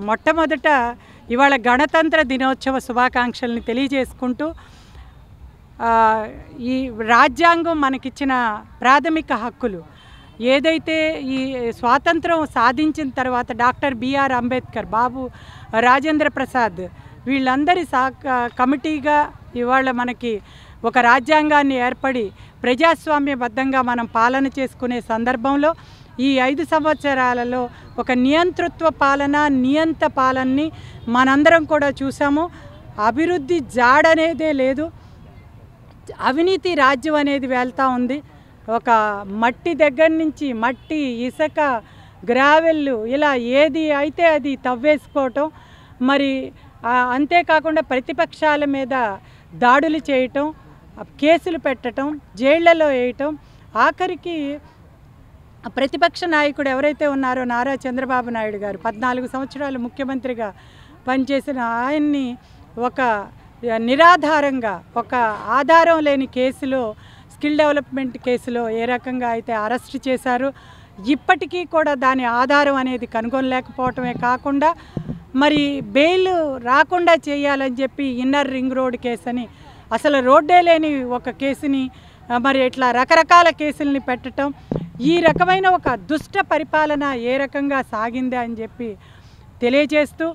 మొట్టమొదట ఇవాళ గణతంత్ర దినోత్సవ శుభాకాంక్షల్ని తెలియజేసుకుంటూ ఈ రాజ్యాంగం మనకిచ్చిన ప్రాథమిక హక్కులు ఏదైతే ఈ స్వాతంత్రం సాధించిన తర్వాత డాక్టర్ బిఆర్ అంబేద్కర్, బాబు రాజేంద్ర ప్రసాద్ వీళ్ళందరి కమిటీగా ఇవాళ మనకి ఒక రాజ్యాంగాన్ని ఏర్పడి ప్రజాస్వామ్యబద్ధంగా మనం పాలన చేసుకునే సందర్భంలో ఈ 5 సంవత్సరాలలో ఒక నియంతృత్వ పాలన, నియంత పాలనని మనందరం కూడా చూసాము. అభివృద్ధి జాడనేదే లేదు, అవినీతి రాజ్యం అనేది వెళ్తూ ఉంది. ఒక మట్టి దగ్గర నుంచి మట్టి, ఇసుక, గ్రావెల్లు ఇలా ఏది అయితే అది తవ్వేసుకోవటం, మరి అంతేకాకుండా ప్రతిపక్షాల మీద దాడులు చేయటం, కేసులు పెట్టడం, జైళ్లలో వేయటం, ఆఖరికి ప్రతిపక్ష నాయకుడు ఎవరైతే ఉన్నారో నారా చంద్రబాబు నాయుడు గారు 14 సంవత్సరాలు ముఖ్యమంత్రిగా పనిచేసిన ఆయన్ని ఒక నిరాధారంగా ఒక ఆధారం లేని కేసులో, స్కిల్ డెవలప్మెంట్ కేసులో ఏ రకంగా అయితే అరెస్ట్ చేశారు, ఇప్పటికీ కూడా దాని ఆధారం అనేది కనుగొనలేకపోవటమే కాకుండా మరి బెయిల్ రాకుండా చేయాలని చెప్పి ఇన్నర్ రింగ్ రోడ్ కేసు అని అసలు రోడ్డే లేని ఒక కేసుని మరి ఇట్లా రకరకాల కేసుల్ని పెట్టడం, ఈ రకమైన ఒక దుష్ట పరిపాలన ఏ రకంగా సాగింది అని చెప్పి తెలియజేస్తూ,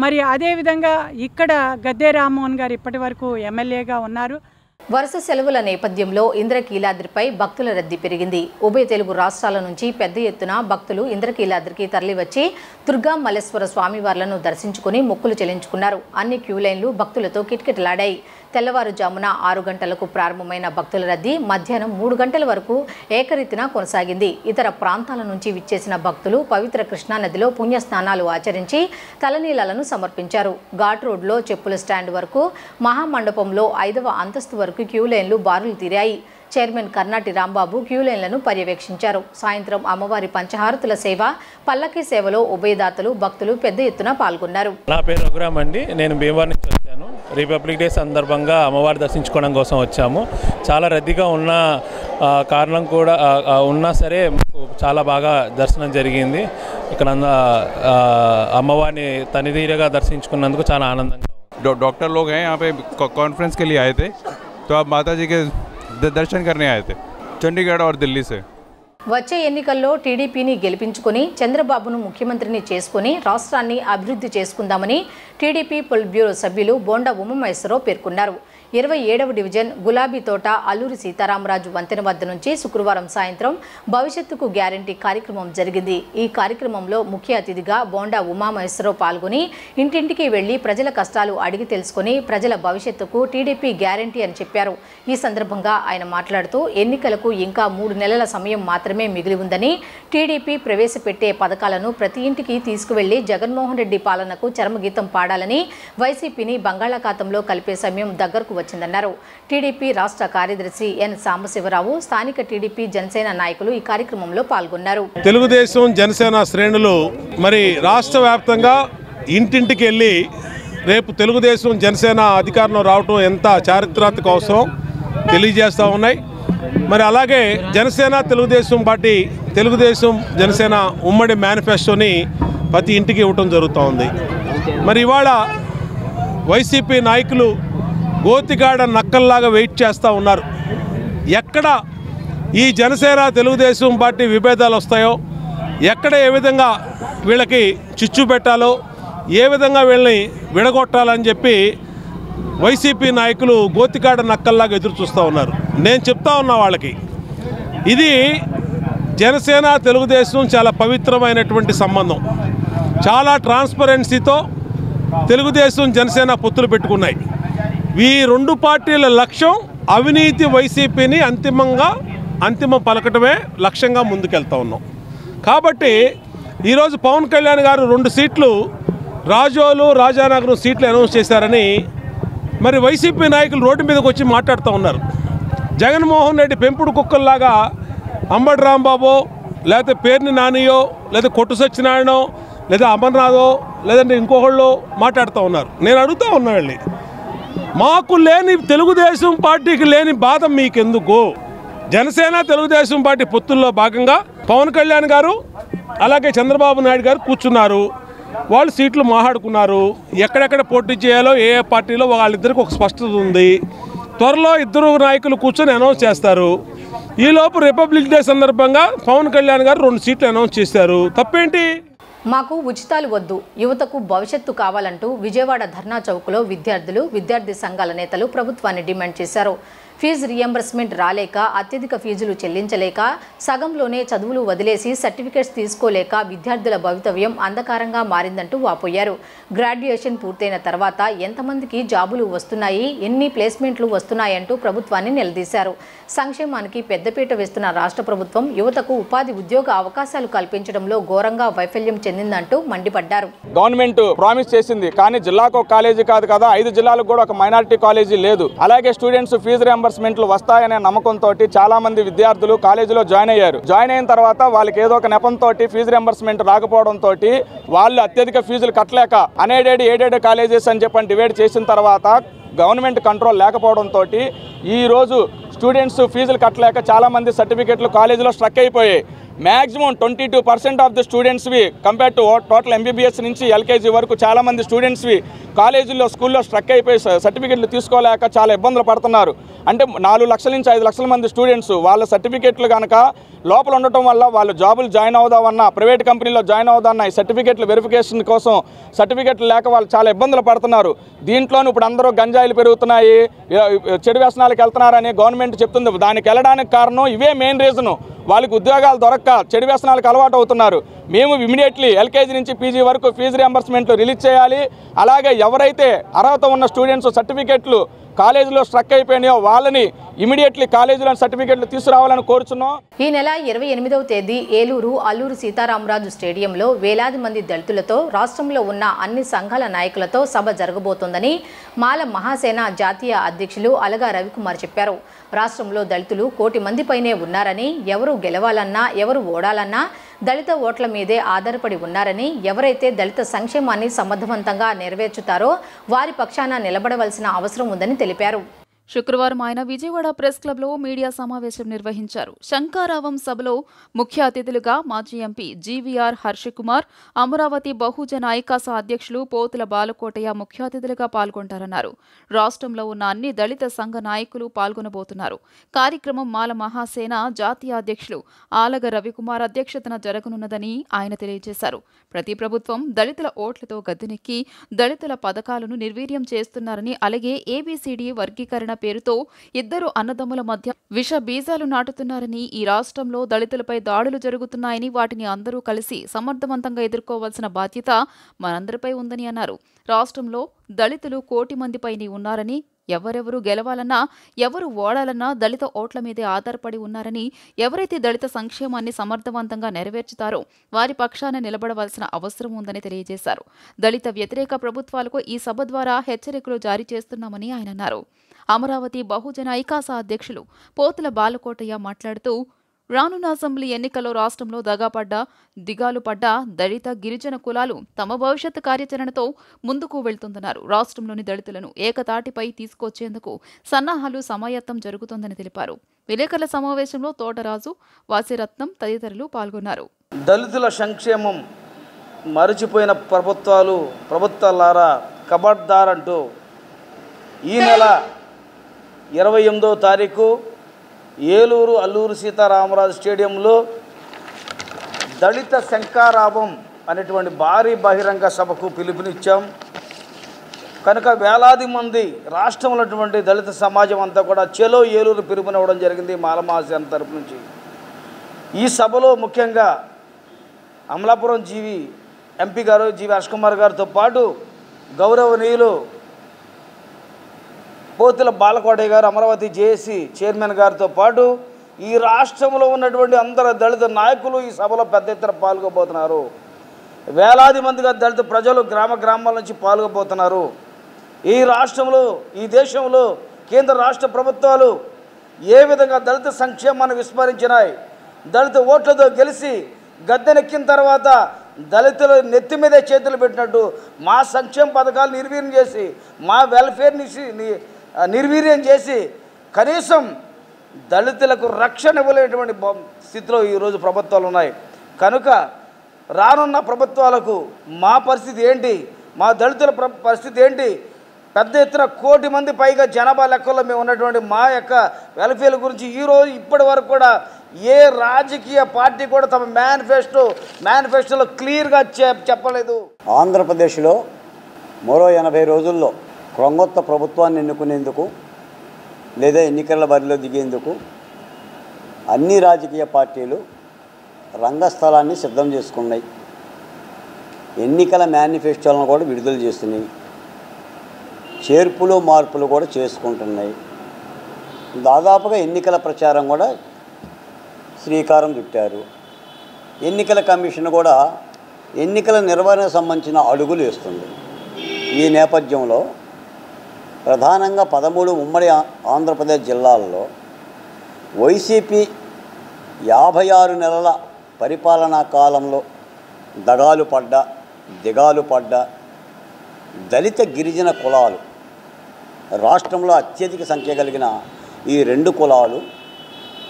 మరి అదేవిధంగా ఇక్కడ గద్దే రామ్మోహన్ గారు ఇప్పటి వరకు ఎమ్మెల్యేగా ఉన్నారు. వరుస సెలవుల నేపథ్యంలో ఇంద్రకీలాద్రిపై భక్తుల రద్దీ పెరిగింది. ఉభయ తెలుగు రాష్ట్రాల నుంచి పెద్ద ఎత్తున భక్తులు ఇంద్రకీలాద్రికి తరలివచ్చి దుర్గా మల్లేశ్వర స్వామివార్లను దర్శించుకుని మొక్కులు చెల్లించుకున్నారు. అన్ని క్యూ లైన్లు భక్తులతో కిటకిటలాడాయి. తెల్లవారుజామున 6 గంటలకు ప్రారంభమైన భక్తుల రద్దీ మధ్యాహ్నం 3 గంటల వరకు ఏకరీతిన కొనసాగింది. ఇతర ప్రాంతాల నుంచి విచ్చేసిన భక్తులు పవిత్ర కృష్ణానదిలో పుణ్యస్నానాలు ఆచరించి తలనీలాలను సమర్పించారు. ఘాట్ రోడ్లో చెప్పుల స్టాండ్ వరకు, మహామండపంలో 5వ అంతస్తు వరకు క్యూ లైన్లు బారులు తీరాయి. చైర్మన్ కర్నాటి రాంబాబు క్యూ లైన్లను పర్యవేక్షించారు. సాయంత్రం అమ్మవారి పంచహారతుల సేవ, పల్లకి సేవలో ఉభయదాతలు భక్తులు పెద్ద ఎత్తున పాల్గొన్నారు. నా పేరు రఘురామ్ అండి. నేను భీమవరం నుంచి వచ్చాను. రిపబ్లిక్ డే సందర్భంగా అమ్మవారి దర్శించుకోవడం కోసం వచ్చాము. చాలా రద్దీగా ఉన్న కారణం కూడా ఉన్నా సరే చాలా బాగా దర్శనం జరిగింది. ఇక్కడ అమ్మవారిని తనిదీరగా దర్శించుకున్నందుకు చాలా ఆనందంగా. डॉक्टर लोग हैं यहाँ पे कॉन्फ्रेंस के लिए आए थे, तो आप माता जी के दर्शन करने आए थे चंडीगढ़ और दिल्ली से. వచ్చే ఎన్నికల్లో టీడీపీని గెలిపించుకుని చంద్రబాబును ముఖ్యమంత్రిని చేసుకుని రాష్ట్రాన్ని అభివృద్ధి చేసుకుందామని టీడీపీ పొలిట్ బ్యూరో సభ్యులు బోండా ఉమామహేశ్వరరావు పేర్కొన్నారు. 27వ డివిజన్ గులాబీ తోట అల్లూరి సీతారామరాజు వంతెన వద్ద నుంచి శుక్రవారం సాయంత్రం భవిష్యత్తుకు గ్యారంటీ కార్యక్రమం జరిగింది. ఈ కార్యక్రమంలో ముఖ్య అతిథిగా బోండా ఉమామహేశ్వరరావు పాల్గొని ఇంటింటికి వెళ్లి ప్రజల కష్టాలు అడిగి తెలుసుకుని ప్రజల భవిష్యత్తుకు టీడీపీ గ్యారంటీ అని చెప్పారు. ఈ సందర్భంగా ఆయన మాట్లాడుతూ ఎన్నికలకు ఇంకా 3 నెలల సమయం మాత్రమే మిగిలి ఉందని, టీడీపీ ప్రవేశపెట్టే పథకాలను ప్రతి ఇంటికి తీసుకువెళ్లి జగన్మోహన్ రెడ్డి పాలనకు చరమగీతం పాడాలని, వైసీపీని బంగాళాఖాతంలో కలిపే సమయం దగ్గరకు వచ్చిందన్నారు. టీడీపీ రాష్ట్ర కార్యదర్శి ఎన్ సాంబశివరావు, స్థానిక టీడీపీ జనసేన నాయకులు ఈ కార్యక్రమంలో పాల్గొన్నారు. తెలుగుదేశం జనసేన శ్రేణులు మరి రాష్ట్ర వ్యాప్తంగా ఇంటింటికి వెళ్ళి రేపు తెలుగుదేశం జనసేన అధికారంలో రావటం ఎంత చారిత్రాత్మక అవసరం తెలియజేస్తూ ఉన్నాయి. మరి అలాగే జనసేన తెలుగుదేశం పార్టీ, తెలుగుదేశం జనసేన ఉమ్మడి మేనిఫెస్టోని ప్రతి ఇంటికి ఇవ్వటం జరుగుతూ ఉంది. మరి ఇవాళ వైసీపీ నాయకులు గోతిగాడ నక్కల్లాగా వెయిట్ చేస్తూ ఉన్నారు. ఎక్కడ ఈ జనసేన తెలుగుదేశం పార్టీ విభేదాలు వస్తాయో, ఎక్కడ ఏ విధంగా వీళ్ళకి చిచ్చు పెట్టాలో, ఏ విధంగా వీళ్ళని విడగొట్టాలని చెప్పి వైసీపీ నాయకులు గోతిగాడ నక్కల్లాగా ఎదురు చూస్తూ ఉన్నారు. నేను చెప్తా ఉన్నా వాళ్ళకి, ఇది జనసేన తెలుగుదేశం చాలా పవిత్రమైనటువంటి సంబంధం. చాలా ట్రాన్స్పరెన్సీతో తెలుగుదేశం జనసేన పొత్తులు పెట్టుకున్నాయి. ఈ 2 పార్టీల లక్ష్యం అవినీతి వైసీపీని అంతిమ పలకటమే లక్ష్యంగా ముందుకెళ్తా ఉన్నాం. కాబట్టి ఈరోజు పవన్ కళ్యాణ్ గారు 2 సీట్లు రాజోలు, రాజానగరం సీట్లు అనౌన్స్ చేశారని మరి వైసీపీ నాయకులు రోడ్డు మీదకి వచ్చి మాట్లాడుతూ ఉన్నారు. జగన్మోహన్ రెడ్డి పెంపుడు కుక్కల్లాగా అంబటి రాంబాబో, లేకపోతే పేర్ని నానియో, లేదా కొట్టు సత్యనారాయణో, లేదా అమర్నాథో, లేదంటే ఇంకొకళ్ళు మాట్లాడుతూ ఉన్నారు. నేను అడుగుతూ ఉన్నా వెళ్ళి, మాకు లేని తెలుగుదేశం పార్టీకి లేని బాధ మీకెందుకు? జనసేన తెలుగుదేశం పార్టీ పొత్తుల్లో భాగంగా పవన్ కళ్యాణ్ గారు అలాగే చంద్రబాబు నాయుడు గారు కూర్చున్నారు. వాళ్ళు సీట్లు మాట్లాడుకున్నారు. ఎక్కడెక్కడ పోటీ చేయాలో ఏ పార్టీలో వాళ్ళిద్దరికి ఒక స్పష్టత ఉంది. త్వరలో 2 నాయకులు కూర్చొని అనౌన్స్ చేస్తారు. ఈలోపు రిపబ్లిక్ డే సందర్భంగా పవన్ కళ్యాణ్ గారు 2 సీట్లు అనౌన్స్ చేశారు. తప్పేంటి? మాకు ఉచితాలు వద్దు, యువతకు భవిష్యత్తు కావాలంటూ విజయవాడ ధర్నా చౌక్లో విద్యార్థులు, విద్యార్థి సంఘాల నేతలు ప్రభుత్వాన్ని డిమాండ్ చేశారు. ఫీజు రియంబర్స్మెంట్ రాలేక, అత్యధిక ఫీజులు చెల్లించలేక, సగంలోనే చదువులు వదిలేసి సర్టిఫికెట్స్ తీసుకోలేక విద్యార్థుల భవితవ్యం అంధకారంగా మారిందంటూ వాపోయారు. గ్రాడ్యుయేషన్ పూర్తయిన తర్వాత ఎంతమందికి జాబులు వస్తున్నాయి, ఎన్ని ప్లేస్మెంట్లు వస్తున్నాయంటూ ప్రభుత్వాన్ని నిలదీశారు. సంక్షేమానికి పెద్దపీట వేస్తున్న రాష్ట్ర ప్రభుత్వం యువతకు ఉపాధి ఉద్యోగ అవకాశాలు కల్పించడంలో ఘోరంగా వైఫల్యం చెందిందంటూ మండిపడ్డారు. గవర్నమెంట్ ప్రామిస్ చేసింది, కానీ జిల్లాకు ఒక కాలేజీ కాదు కదా, 5 జిల్లాలకు కూడా ఒక మైనారిటీ కాలేజీ లేదు. అలాగే స్టూడెంట్స్ ఫీజు రియంబర్స్మెంట్లు వస్తాయనే నమ్మకంతో చాలా మంది విద్యార్థులు కాలేజీలో జాయిన్ అయ్యారు. జాయిన్ అయిన తర్వాత వాళ్ళకి ఏదో ఒక నెపంతో ఫీజు రియంబర్స్మెంట్ రాకపోవడంతో వాళ్ళు అత్యధిక ఫీజులు కట్టలేక అన్ఎయిడెడ్, ఎయిడెడ్ కాలేజెస్ అని చెప్పని డివైడ్ చేసిన తర్వాత గవర్నమెంట్ కంట్రోల్ లేకపోవడంతో ఈ రోజు స్టూడెంట్స్ ఫీజులు కట్టలేక చాలామంది సర్టిఫికెట్లు కాలేజీలో స్ట్రక్ అయిపోయాయి. మ్యాక్సిమం 22% ఆఫ్ ది స్టూడెంట్స్వి కంపేర్ టు టోటల్ ఎంబీబీఎస్ నుంచి ఎల్కేజీ వరకు చాలామంది స్టూడెంట్స్వి కాలేజీల్లో స్కూల్లో స్ట్రక్ అయిపోయి సర్టిఫికెట్లు తీసుకోలేక చాలా ఇబ్బందులు పడుతున్నారు. అంటే 4 లక్షల నుంచి 5 లక్షల మంది స్టూడెంట్స్ వాళ్ళ సర్టిఫికెట్లు కనుక లోపల ఉండటం వల్ల వాళ్ళు జాబులు జాయిన్ అవుదామన్నా, ప్రైవేట్ కంపెనీలో జాయిన్ అవుదామన్నా ఈ సర్టిఫికెట్లు వెరిఫికేషన్ కోసం సర్టిఫికెట్లు లేక వాళ్ళు చాలా ఇబ్బందులు పడుతున్నారు. దీంట్లోనూ ఇప్పుడు అందరూ గంజాయిలు పెరుగుతున్నాయి, చెడు వ్యసనాలకు వెళ్తున్నారని గవర్నమెంట్ చెప్తుంది. దానికి వెళ్ళడానికి కారణం ఇవే మెయిన్ రీజను. వాళ్ళకి ఉద్యోగాలు దొరక్క చెడు వ్యసనాలకు అలవాటు అవుతున్నారు. మేము ఇమీడియట్లీ ఎల్కేజీ నుంచి పీజీ వరకు ఫీజు రియంబర్స్మెంట్లు రిలీజ్ చేయాలి. అలాగే ఎవరైతే అర్హత ఉన్న స్టూడెంట్స్ సర్టిఫికెట్లు కాలేజీలో స్ట్రక్ అయిపోయినాయో వాళ్ళని ఇమీడియట్లీ కాలేజీలో సర్టిఫికెట్లు తీసుకురావాలని కోరుచున్నాం. ఈ నెల 28వ తేదీ ఏలూరు అల్లూరు సీతారామరాజు స్టేడియంలో వేలాది మంది దళితులతో రాష్ట్రంలో ఉన్న అన్ని సంఘాల నాయకులతో సభ జరగబోతోందని మాల మహాసేన జాతీయ అధ్యక్షులు అలగా రవికుమార్ చెప్పారు. రాష్ట్రంలో దళితులు 1 కోటి మంది పైనే ఉన్నారని, ఎవరు గెలవాలన్నా ఎవరు ఓడాలన్నా దళిత ఓట్ల మీదే ఆధారపడి ఉన్నారని, ఎవరైతే దళిత సంక్షేమాన్ని సమర్థవంతంగా నెరవేర్చుతారో వారి పక్షాన నిలబడవలసిన అవసరం ఉందని తెలిపారు. శుక్రవారం ఆయన విజయవాడ ప్రెస్ క్లబ్లో మీడియా సమావేశం నిర్వహించారు. శంకారావం సభలో ముఖ్య అతిథులుగా మాజీ ఎంపీ జీవీఆర్ హర్షకుమార్, అమరావతి బహుజన ఐకాస అధ్యక్షులు పోతుల బాలకోటయ్య ముఖ్య అతిథులుగా పాల్గొంటారన్నారు. రాష్ట్రంలో ఉన్న అన్ని దళిత సంఘ నాయకులు పాల్గొనబోతున్నారు. కార్యక్రమం మాల మహాసేన జాతీయ అధ్యక్షులు ఆలగ రవికుమార్ అధ్యక్షతన జరగనున్నదని ఆయన తెలియజేశారు. ప్రతి ప్రభుత్వం దళితుల ఓట్లతో గద్దెనెక్కి దళితుల పథకాలను నిర్వీర్యం చేస్తున్నారని, అలాగే ఏబీసీడీ వర్గీకరణ పేరుతో 2 అన్నదమ్ముల మధ్య విష బీజాలు నాటుతున్నారని, ఈ రాష్ట్రంలో దళితులపై దాడులు జరుగుతున్నాయని, వాటిని అందరూ కలిసి సమర్థవంతంగా ఎదుర్కోవాల్సిన బాధ్యత మనందరిపై ఉందని అన్నారు. రాష్ట్రంలో దళితులు 1 కోటి మంది పైనే ఉన్నారని, ఎవరెవరు గెలవాలన్నా ఎవరు ఓడాలన్నా దళిత ఓట్ల మీదే ఆధారపడి ఉన్నారని, ఎవరైతే దళిత సంక్షేమాన్ని సమర్థవంతంగా నెరవేర్చుతారో వారి పక్షాన నిలబడవలసిన అవసరం ఉందని తెలియజేశారు. దళిత వ్యతిరేక ప్రభుత్వాలకు ఈ సభ ద్వారా హెచ్చరికలు జారీ చేస్తున్నామని ఆయన అన్నారు. అమరావతి బహుజన ఐకాస అధ్యక్షులు పోతుల బాలకోటయ్య మాట్లాడుతూ, రానున్న అసెంబ్లీ ఎన్నికల్లో రాష్ట్రంలో దిగాలు పడ్డ దళిత గిరిజన కులాలు తమ భవిష్యత్ కార్యాచరణతో ముందుకు వెళ్తుందన్నారు. రాష్ట్రంలోని దళితులను ఏకతాటిపై తీసుకొచ్చేందుకు సన్నాహాలు సమాయత్తం జరుగుతోందని తెలిపారు. విలేకరుల సమావేశంలో తోటరాజు, వాసిరత్నం తదితరులు పాల్గొన్నారు. దళితుల సంక్షేమం మరచిపోయిన ప్రభుత్వాలారా కబడ్దారంటూ ఈ నెల 28వ తారీఖు ఏలూరు అల్లూరు సీతారామరాజు స్టేడియంలో దళిత శంకారావం అనేటువంటి భారీ బహిరంగ సభకు పిలుపునిచ్చాం. కనుక వేలాది మంది రాష్ట్రంలో దళిత సమాజం అంతా కూడా చెలో ఏలూరు పిలుపునివ్వడం జరిగింది మాలమాసేన తరపు నుంచి. ఈ సభలో ముఖ్యంగా అమలాపురం ఎంపీ గారు జీవి హర్షకుమార్ గారితో పాటు గౌరవనీయులు పోతుల బాలకోటయ్య గారు, అమరావతి జేఏసీ చైర్మన్ గారితో పాటు ఈ రాష్ట్రంలో ఉన్నటువంటి అందరు దళిత నాయకులు ఈ సభలో పెద్ద ఎత్తున పాల్గొబోతున్నారు. వేలాది మందిగా దళిత ప్రజలు గ్రామాల నుంచి పాల్గొబోతున్నారు. ఈ రాష్ట్రంలో, ఈ దేశంలో కేంద్ర రాష్ట్ర ప్రభుత్వాలు ఏ విధంగా దళిత సంక్షేమాన్ని విస్మరించినాయి, దళిత ఓట్లతో గెలిచి గద్దెనెక్కిన తర్వాత దళితులు నెత్తి మీదే చేతులు పెట్టినట్టు మా సంక్షేమ పథకాలు నిర్వీర్యం చేసి, మా వెల్ఫేర్ని నిర్వీర్యం చేసి కనీసం దళితులకు రక్షణ ఇవ్వలేనటువంటి స్థితిలో ఈరోజు ప్రభుత్వాలు ఉన్నాయి. కనుక రానున్న ప్రభుత్వాలకు మా పరిస్థితి ఏంటి, మా దళితుల పరిస్థితి ఏంటి, పెద్ద ఎత్తున 1 కోటి మంది పైగా జనాభా లెక్కల్లో మేము ఉన్నటువంటి మా యొక్క వెల్ఫేర్ గురించి ఈరోజు ఇప్పటి వరకు కూడా ఏ రాజకీయ పార్టీ కూడా తమ మేనిఫెస్టోలో క్లియర్గా చెప్పలేదు. ఆంధ్రప్రదేశ్లో మరో 80 రోజుల్లో క్రొంగొత్త ప్రభుత్వాన్ని ఎన్నుకునేందుకు లేదా ఎన్నికల బరిలో దిగేందుకు అన్ని రాజకీయ పార్టీలు రంగస్థలాన్ని సిద్ధం చేసుకున్నాయి. ఎన్నికల మేనిఫెస్టోలను కూడా విడుదల చేస్తున్నాయి. చేర్పులు మార్పులు కూడా చేసుకుంటున్నాయి. దాదాపుగా ఎన్నికల ప్రచారం కూడా శ్రీకారం చుట్టారు. ఎన్నికల కమిషన్ కూడా ఎన్నికల నిర్వహణకు సంబంధించిన అడుగులు వేస్తుంది. ఈ నేపథ్యంలో ప్రధానంగా 13 ఉమ్మడి ఆంధ్రప్రదేశ్ జిల్లాల్లో వైసీపీ 56 నెలల పరిపాలనా కాలంలో దిగాలు పడ్డ దళిత గిరిజన కులాలు, రాష్ట్రంలో అత్యధిక సంఖ్య కలిగిన ఈ 2 కులాలు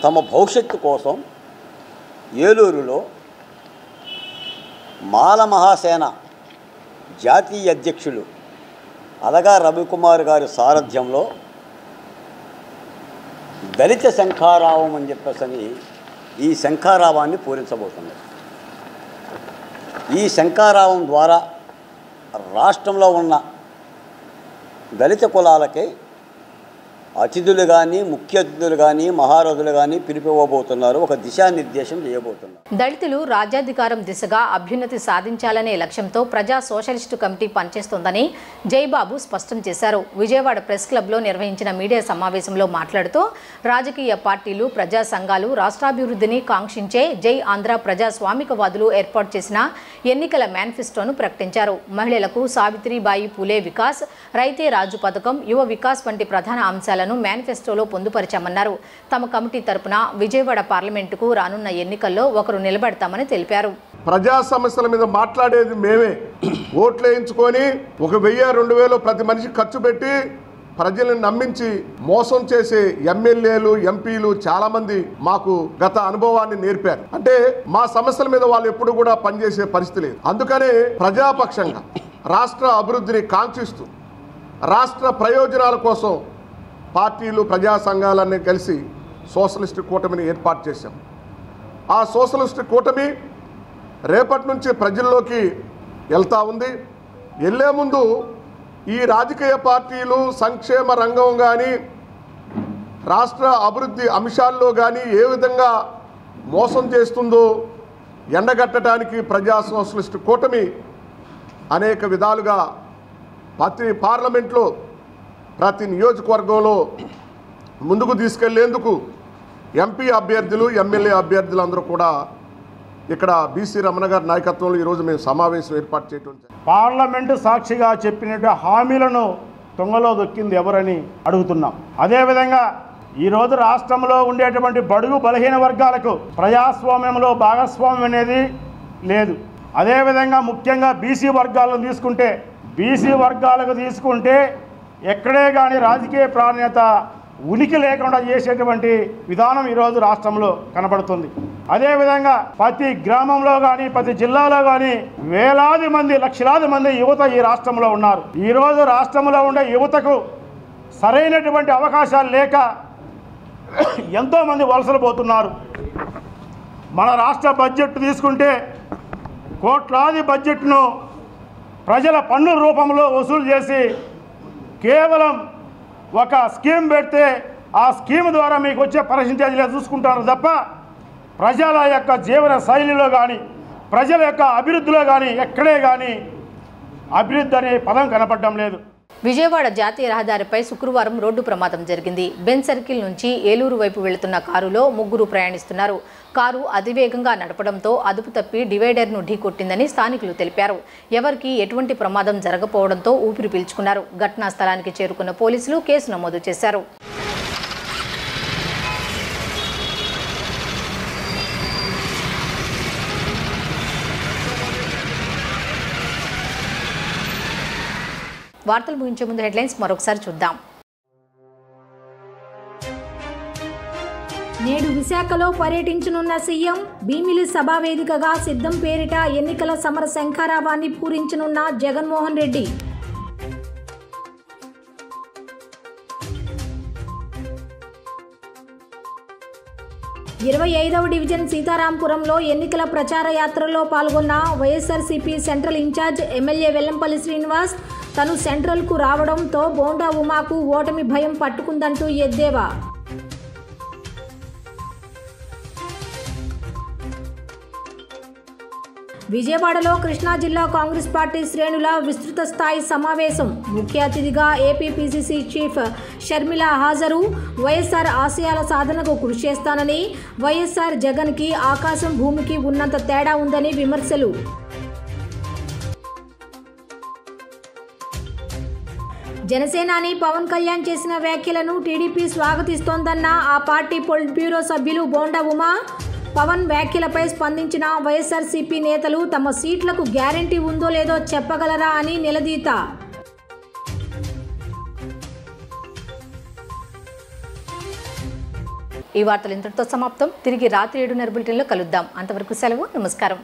తమ భవిష్యత్తు కోసం ఏలూరులో మాల మహాసేన జాతీయ అధ్యక్షులు అలగా రవికుమార్ గారి సారథ్యంలో దళిత శంఖారావం అని చెప్పేసి ఈ శంఖారావాన్ని పూరించబోతున్నారు. ఈ శంఖారావం ద్వారా రాష్ట్రంలో ఉన్న దళిత కులాలకి అతిథులు కానీ, ముఖ్య అతిథులు కానీ, మహారథులు కానీ పిలిపివ్వబోతున్నారు. ఒక దిశానిర్దేశం చేయబోతున్నారు. దళితులు రాజ్యాధికారం దిశగా అభ్యున్నతి సాధించాలనే లక్ష్యంతో ప్రజా సోషలిస్టు కమిటీ పనిచేస్తోందని జైబాబు స్పష్టం చేశారు. విజయవాడ ప్రెస్ క్లబ్లో నిర్వహించిన మీడియా సమావేశంలో మాట్లాడుతూ రాజకీయ పార్టీలు, ప్రజా సంఘాలు రాష్ట్రాభివృద్ధిని కాంక్షించే జై ఆంధ్ర ప్రజాస్వామికవాదులు ఏర్పాటు చేసిన ఎన్నికల మేనిఫెస్టోను ప్రకటించారు. మహిళలకు సావిత్రిబాయి పూలే వికాస్, రైతే రాజు పథకం, యువ వికాస్ వంటి ప్రధాన అంశాలను మేనిఫెస్టోలో పొందుపరిచామన్నారు. తమ కమిటీ తరపున విజయవాడ పార్లమెంటుకు రానున్న ఎన్నికల్లో ఒకరు నిలబడతామని తెలిపారు. ప్రజా సమస్యల మీద మాట్లాడేది మేమే. ఓట్లు వేయించుకొని 1000-2000 ప్రతి మనిషి ఖర్చు పెట్టి ప్రజలను నమ్మించి మోసం చేసే ఎమ్మెల్యేలు, ఎంపీలు చాలా మంది మాకు గత అనుభవాన్ని నేర్పారు. అంటే మా సమస్యల మీద వాళ్ళు ఎప్పుడు కూడా పనిచేసే పరిస్థితి లేదు. అందుకనే ప్రజాపక్షంగా రాష్ట్ర అభివృద్ధిని కాంక్షిస్తూ రాష్ట్ర ప్రయోజనాల కోసం పార్టీలు, ప్రజా సంఘాలన్నీ కలిసి సోషలిస్ట్ కూటమిని ఏర్పాటు చేశాం. ఆ సోషలిస్ట్ కూటమి రేపటి నుంచి ప్రజల్లోకి వెళ్తూ ఉంది. వెళ్ళే ముందు ఈ రాజకీయ పార్టీలు సంక్షేమ రంగం కానీ, రాష్ట్ర అభివృద్ధి అంశాల్లో కానీ ఏ విధంగా మోసం చేస్తుందో ఎండగట్టడానికి ప్రజా సోషలిస్ట్ కూటమి అనేక విధాలుగా ప్రతి పార్లమెంట్లో, ప్రతి నియోజకవర్గంలో ముందుకు తీసుకెళ్లేందుకు ఎంపీ అభ్యర్థులు, ఎమ్మెల్యే అభ్యర్థులు అందరూ కూడా ఇక్కడ బీసీ రమణ గారి నాయకత్వంలో ఈరోజు మేము సమావేశం ఏర్పాటు చేయడం. పార్లమెంటు సాక్షిగా చెప్పినట్టు హామీలను తొంగలో దొక్కింది ఎవరని అడుగుతున్నాం. అదేవిధంగా ఈరోజు రాష్ట్రంలో ఉండేటువంటి బడుగు బలహీన వర్గాలకు ప్రజాస్వామ్యంలో భాగస్వామ్యం అనేది లేదు. అదేవిధంగా ముఖ్యంగా బీసీ వర్గాలను తీసుకుంటే ఎక్కడే కానీ రాజకీయ ప్రాధాన్యత ఉనికి లేకుండా చేసేటువంటి విధానం ఈరోజు రాష్ట్రంలో కనబడుతుంది. అదేవిధంగా ప్రతి గ్రామంలో కానీ, ప్రతి జిల్లాలో కానీ వేలాది మంది, లక్షలాది మంది యువత ఈ రాష్ట్రంలో ఉన్నారు. ఈరోజు రాష్ట్రంలో ఉండే యువతకు సరైనటువంటి అవకాశాలు లేక ఎంతోమంది వలసలు పోతున్నారు. మన రాష్ట్ర బడ్జెట్ తీసుకుంటే కోట్లాది బడ్జెట్ను ప్రజల పన్నుల రూపంలో వసూలు చేసి కేవలం ఒక స్కీమ్ పెడితే ఆ స్కీమ్ ద్వారా మీకు వచ్చే పర్సెంటేజ్లో చూసుకుంటారు తప్ప ప్రజల యొక్క జీవన శైలిలో కానీ, ప్రజల యొక్క అభివృద్ధిలో కానీ ఎక్కడే కానీ అభివృద్ధి అనే పదం కనపడడం లేదు. విజయవాడ జాతీయ రహదారిపై శుక్రవారం రోడ్డు ప్రమాదం జరిగింది. బెన్ సర్కిల్ నుంచి ఏలూరు వైపు వెళుతున్న కారులో 3 ప్రయాణిస్తున్నారు. కారు అతివేగంగా నడపడంతో అదుపు తప్పి డివైడర్ను ఢీకొట్టిందని స్థానికులు తెలిపారు. ఎవరికీ ఎటువంటి ప్రమాదం జరగకపోవడంతో ఊపిరి పీల్చుకున్నారు. ఘటనా స్థలానికి చేరుకున్న పోలీసులు కేసు నమోదు చేశారు. వార్తలు ముగించే ముందు హెడ్లైన్స్ మరొకసారి చూద్దాం. నేడు విశాఖలో పర్యటించనున్న సీఎం, భీమిలి సభా వేదికగా సిద్ధం పేరిట ఎన్నికల సమర శంఖారావాన్ని పూరించనున్న జగన్మోహన్ రెడ్డి. ఇరవై 25వ డివిజన్ సీతారాంపురంలో ఎన్నికల ప్రచార యాత్రలో పాల్గొన్న YSRCP central incharge MLA Vellampalli Srinivas, తను సెంట్రల్కు రావడంతో బోండా ఉమాకు ఓటమి భయం పట్టుకుందంటూ ఎద్దేవా. విజయవాడలో కృష్ణా జిల్లా కాంగ్రెస్ పార్టీ శ్రేణుల విస్తృత స్థాయి సమావేశం. ముఖ్య అతిథిగా ఏపీ పీసీసీ చీఫ్ షర్మిల హాజరు. వైఎస్ఆర్ ఆశయాల సాధనకు కృషి చేస్తానని, వైఎస్ఆర్ జగన్కి ఆకాశం భూమికి ఉన్నంత తేడా ఉందని విమర్శలు. జనసేనాని పవన్ కళ్యాణ్ చేసిన వ్యాఖ్యలను టీడీపీ స్వాగతిస్తోందన్న ఆ పార్టీ పొలిట్ బ్యూరో సభ్యులు బోండా ఉమా. పవన్ వ్యాఖ్యలపై స్పందించిన వైఎస్ఆర్సీపీ నేతలు తమ సీట్లకు గ్యారంటీ ఉందో లేదో చెప్పగలరా అని నిలదీత. ఈ వార్తలు ఇంతటితో సమాప్తం. తిరిగి రాత్రి 7:30 బులెటిన్లో కలుద్దాం. అంతవరకు సెలవు. నమస్కారం.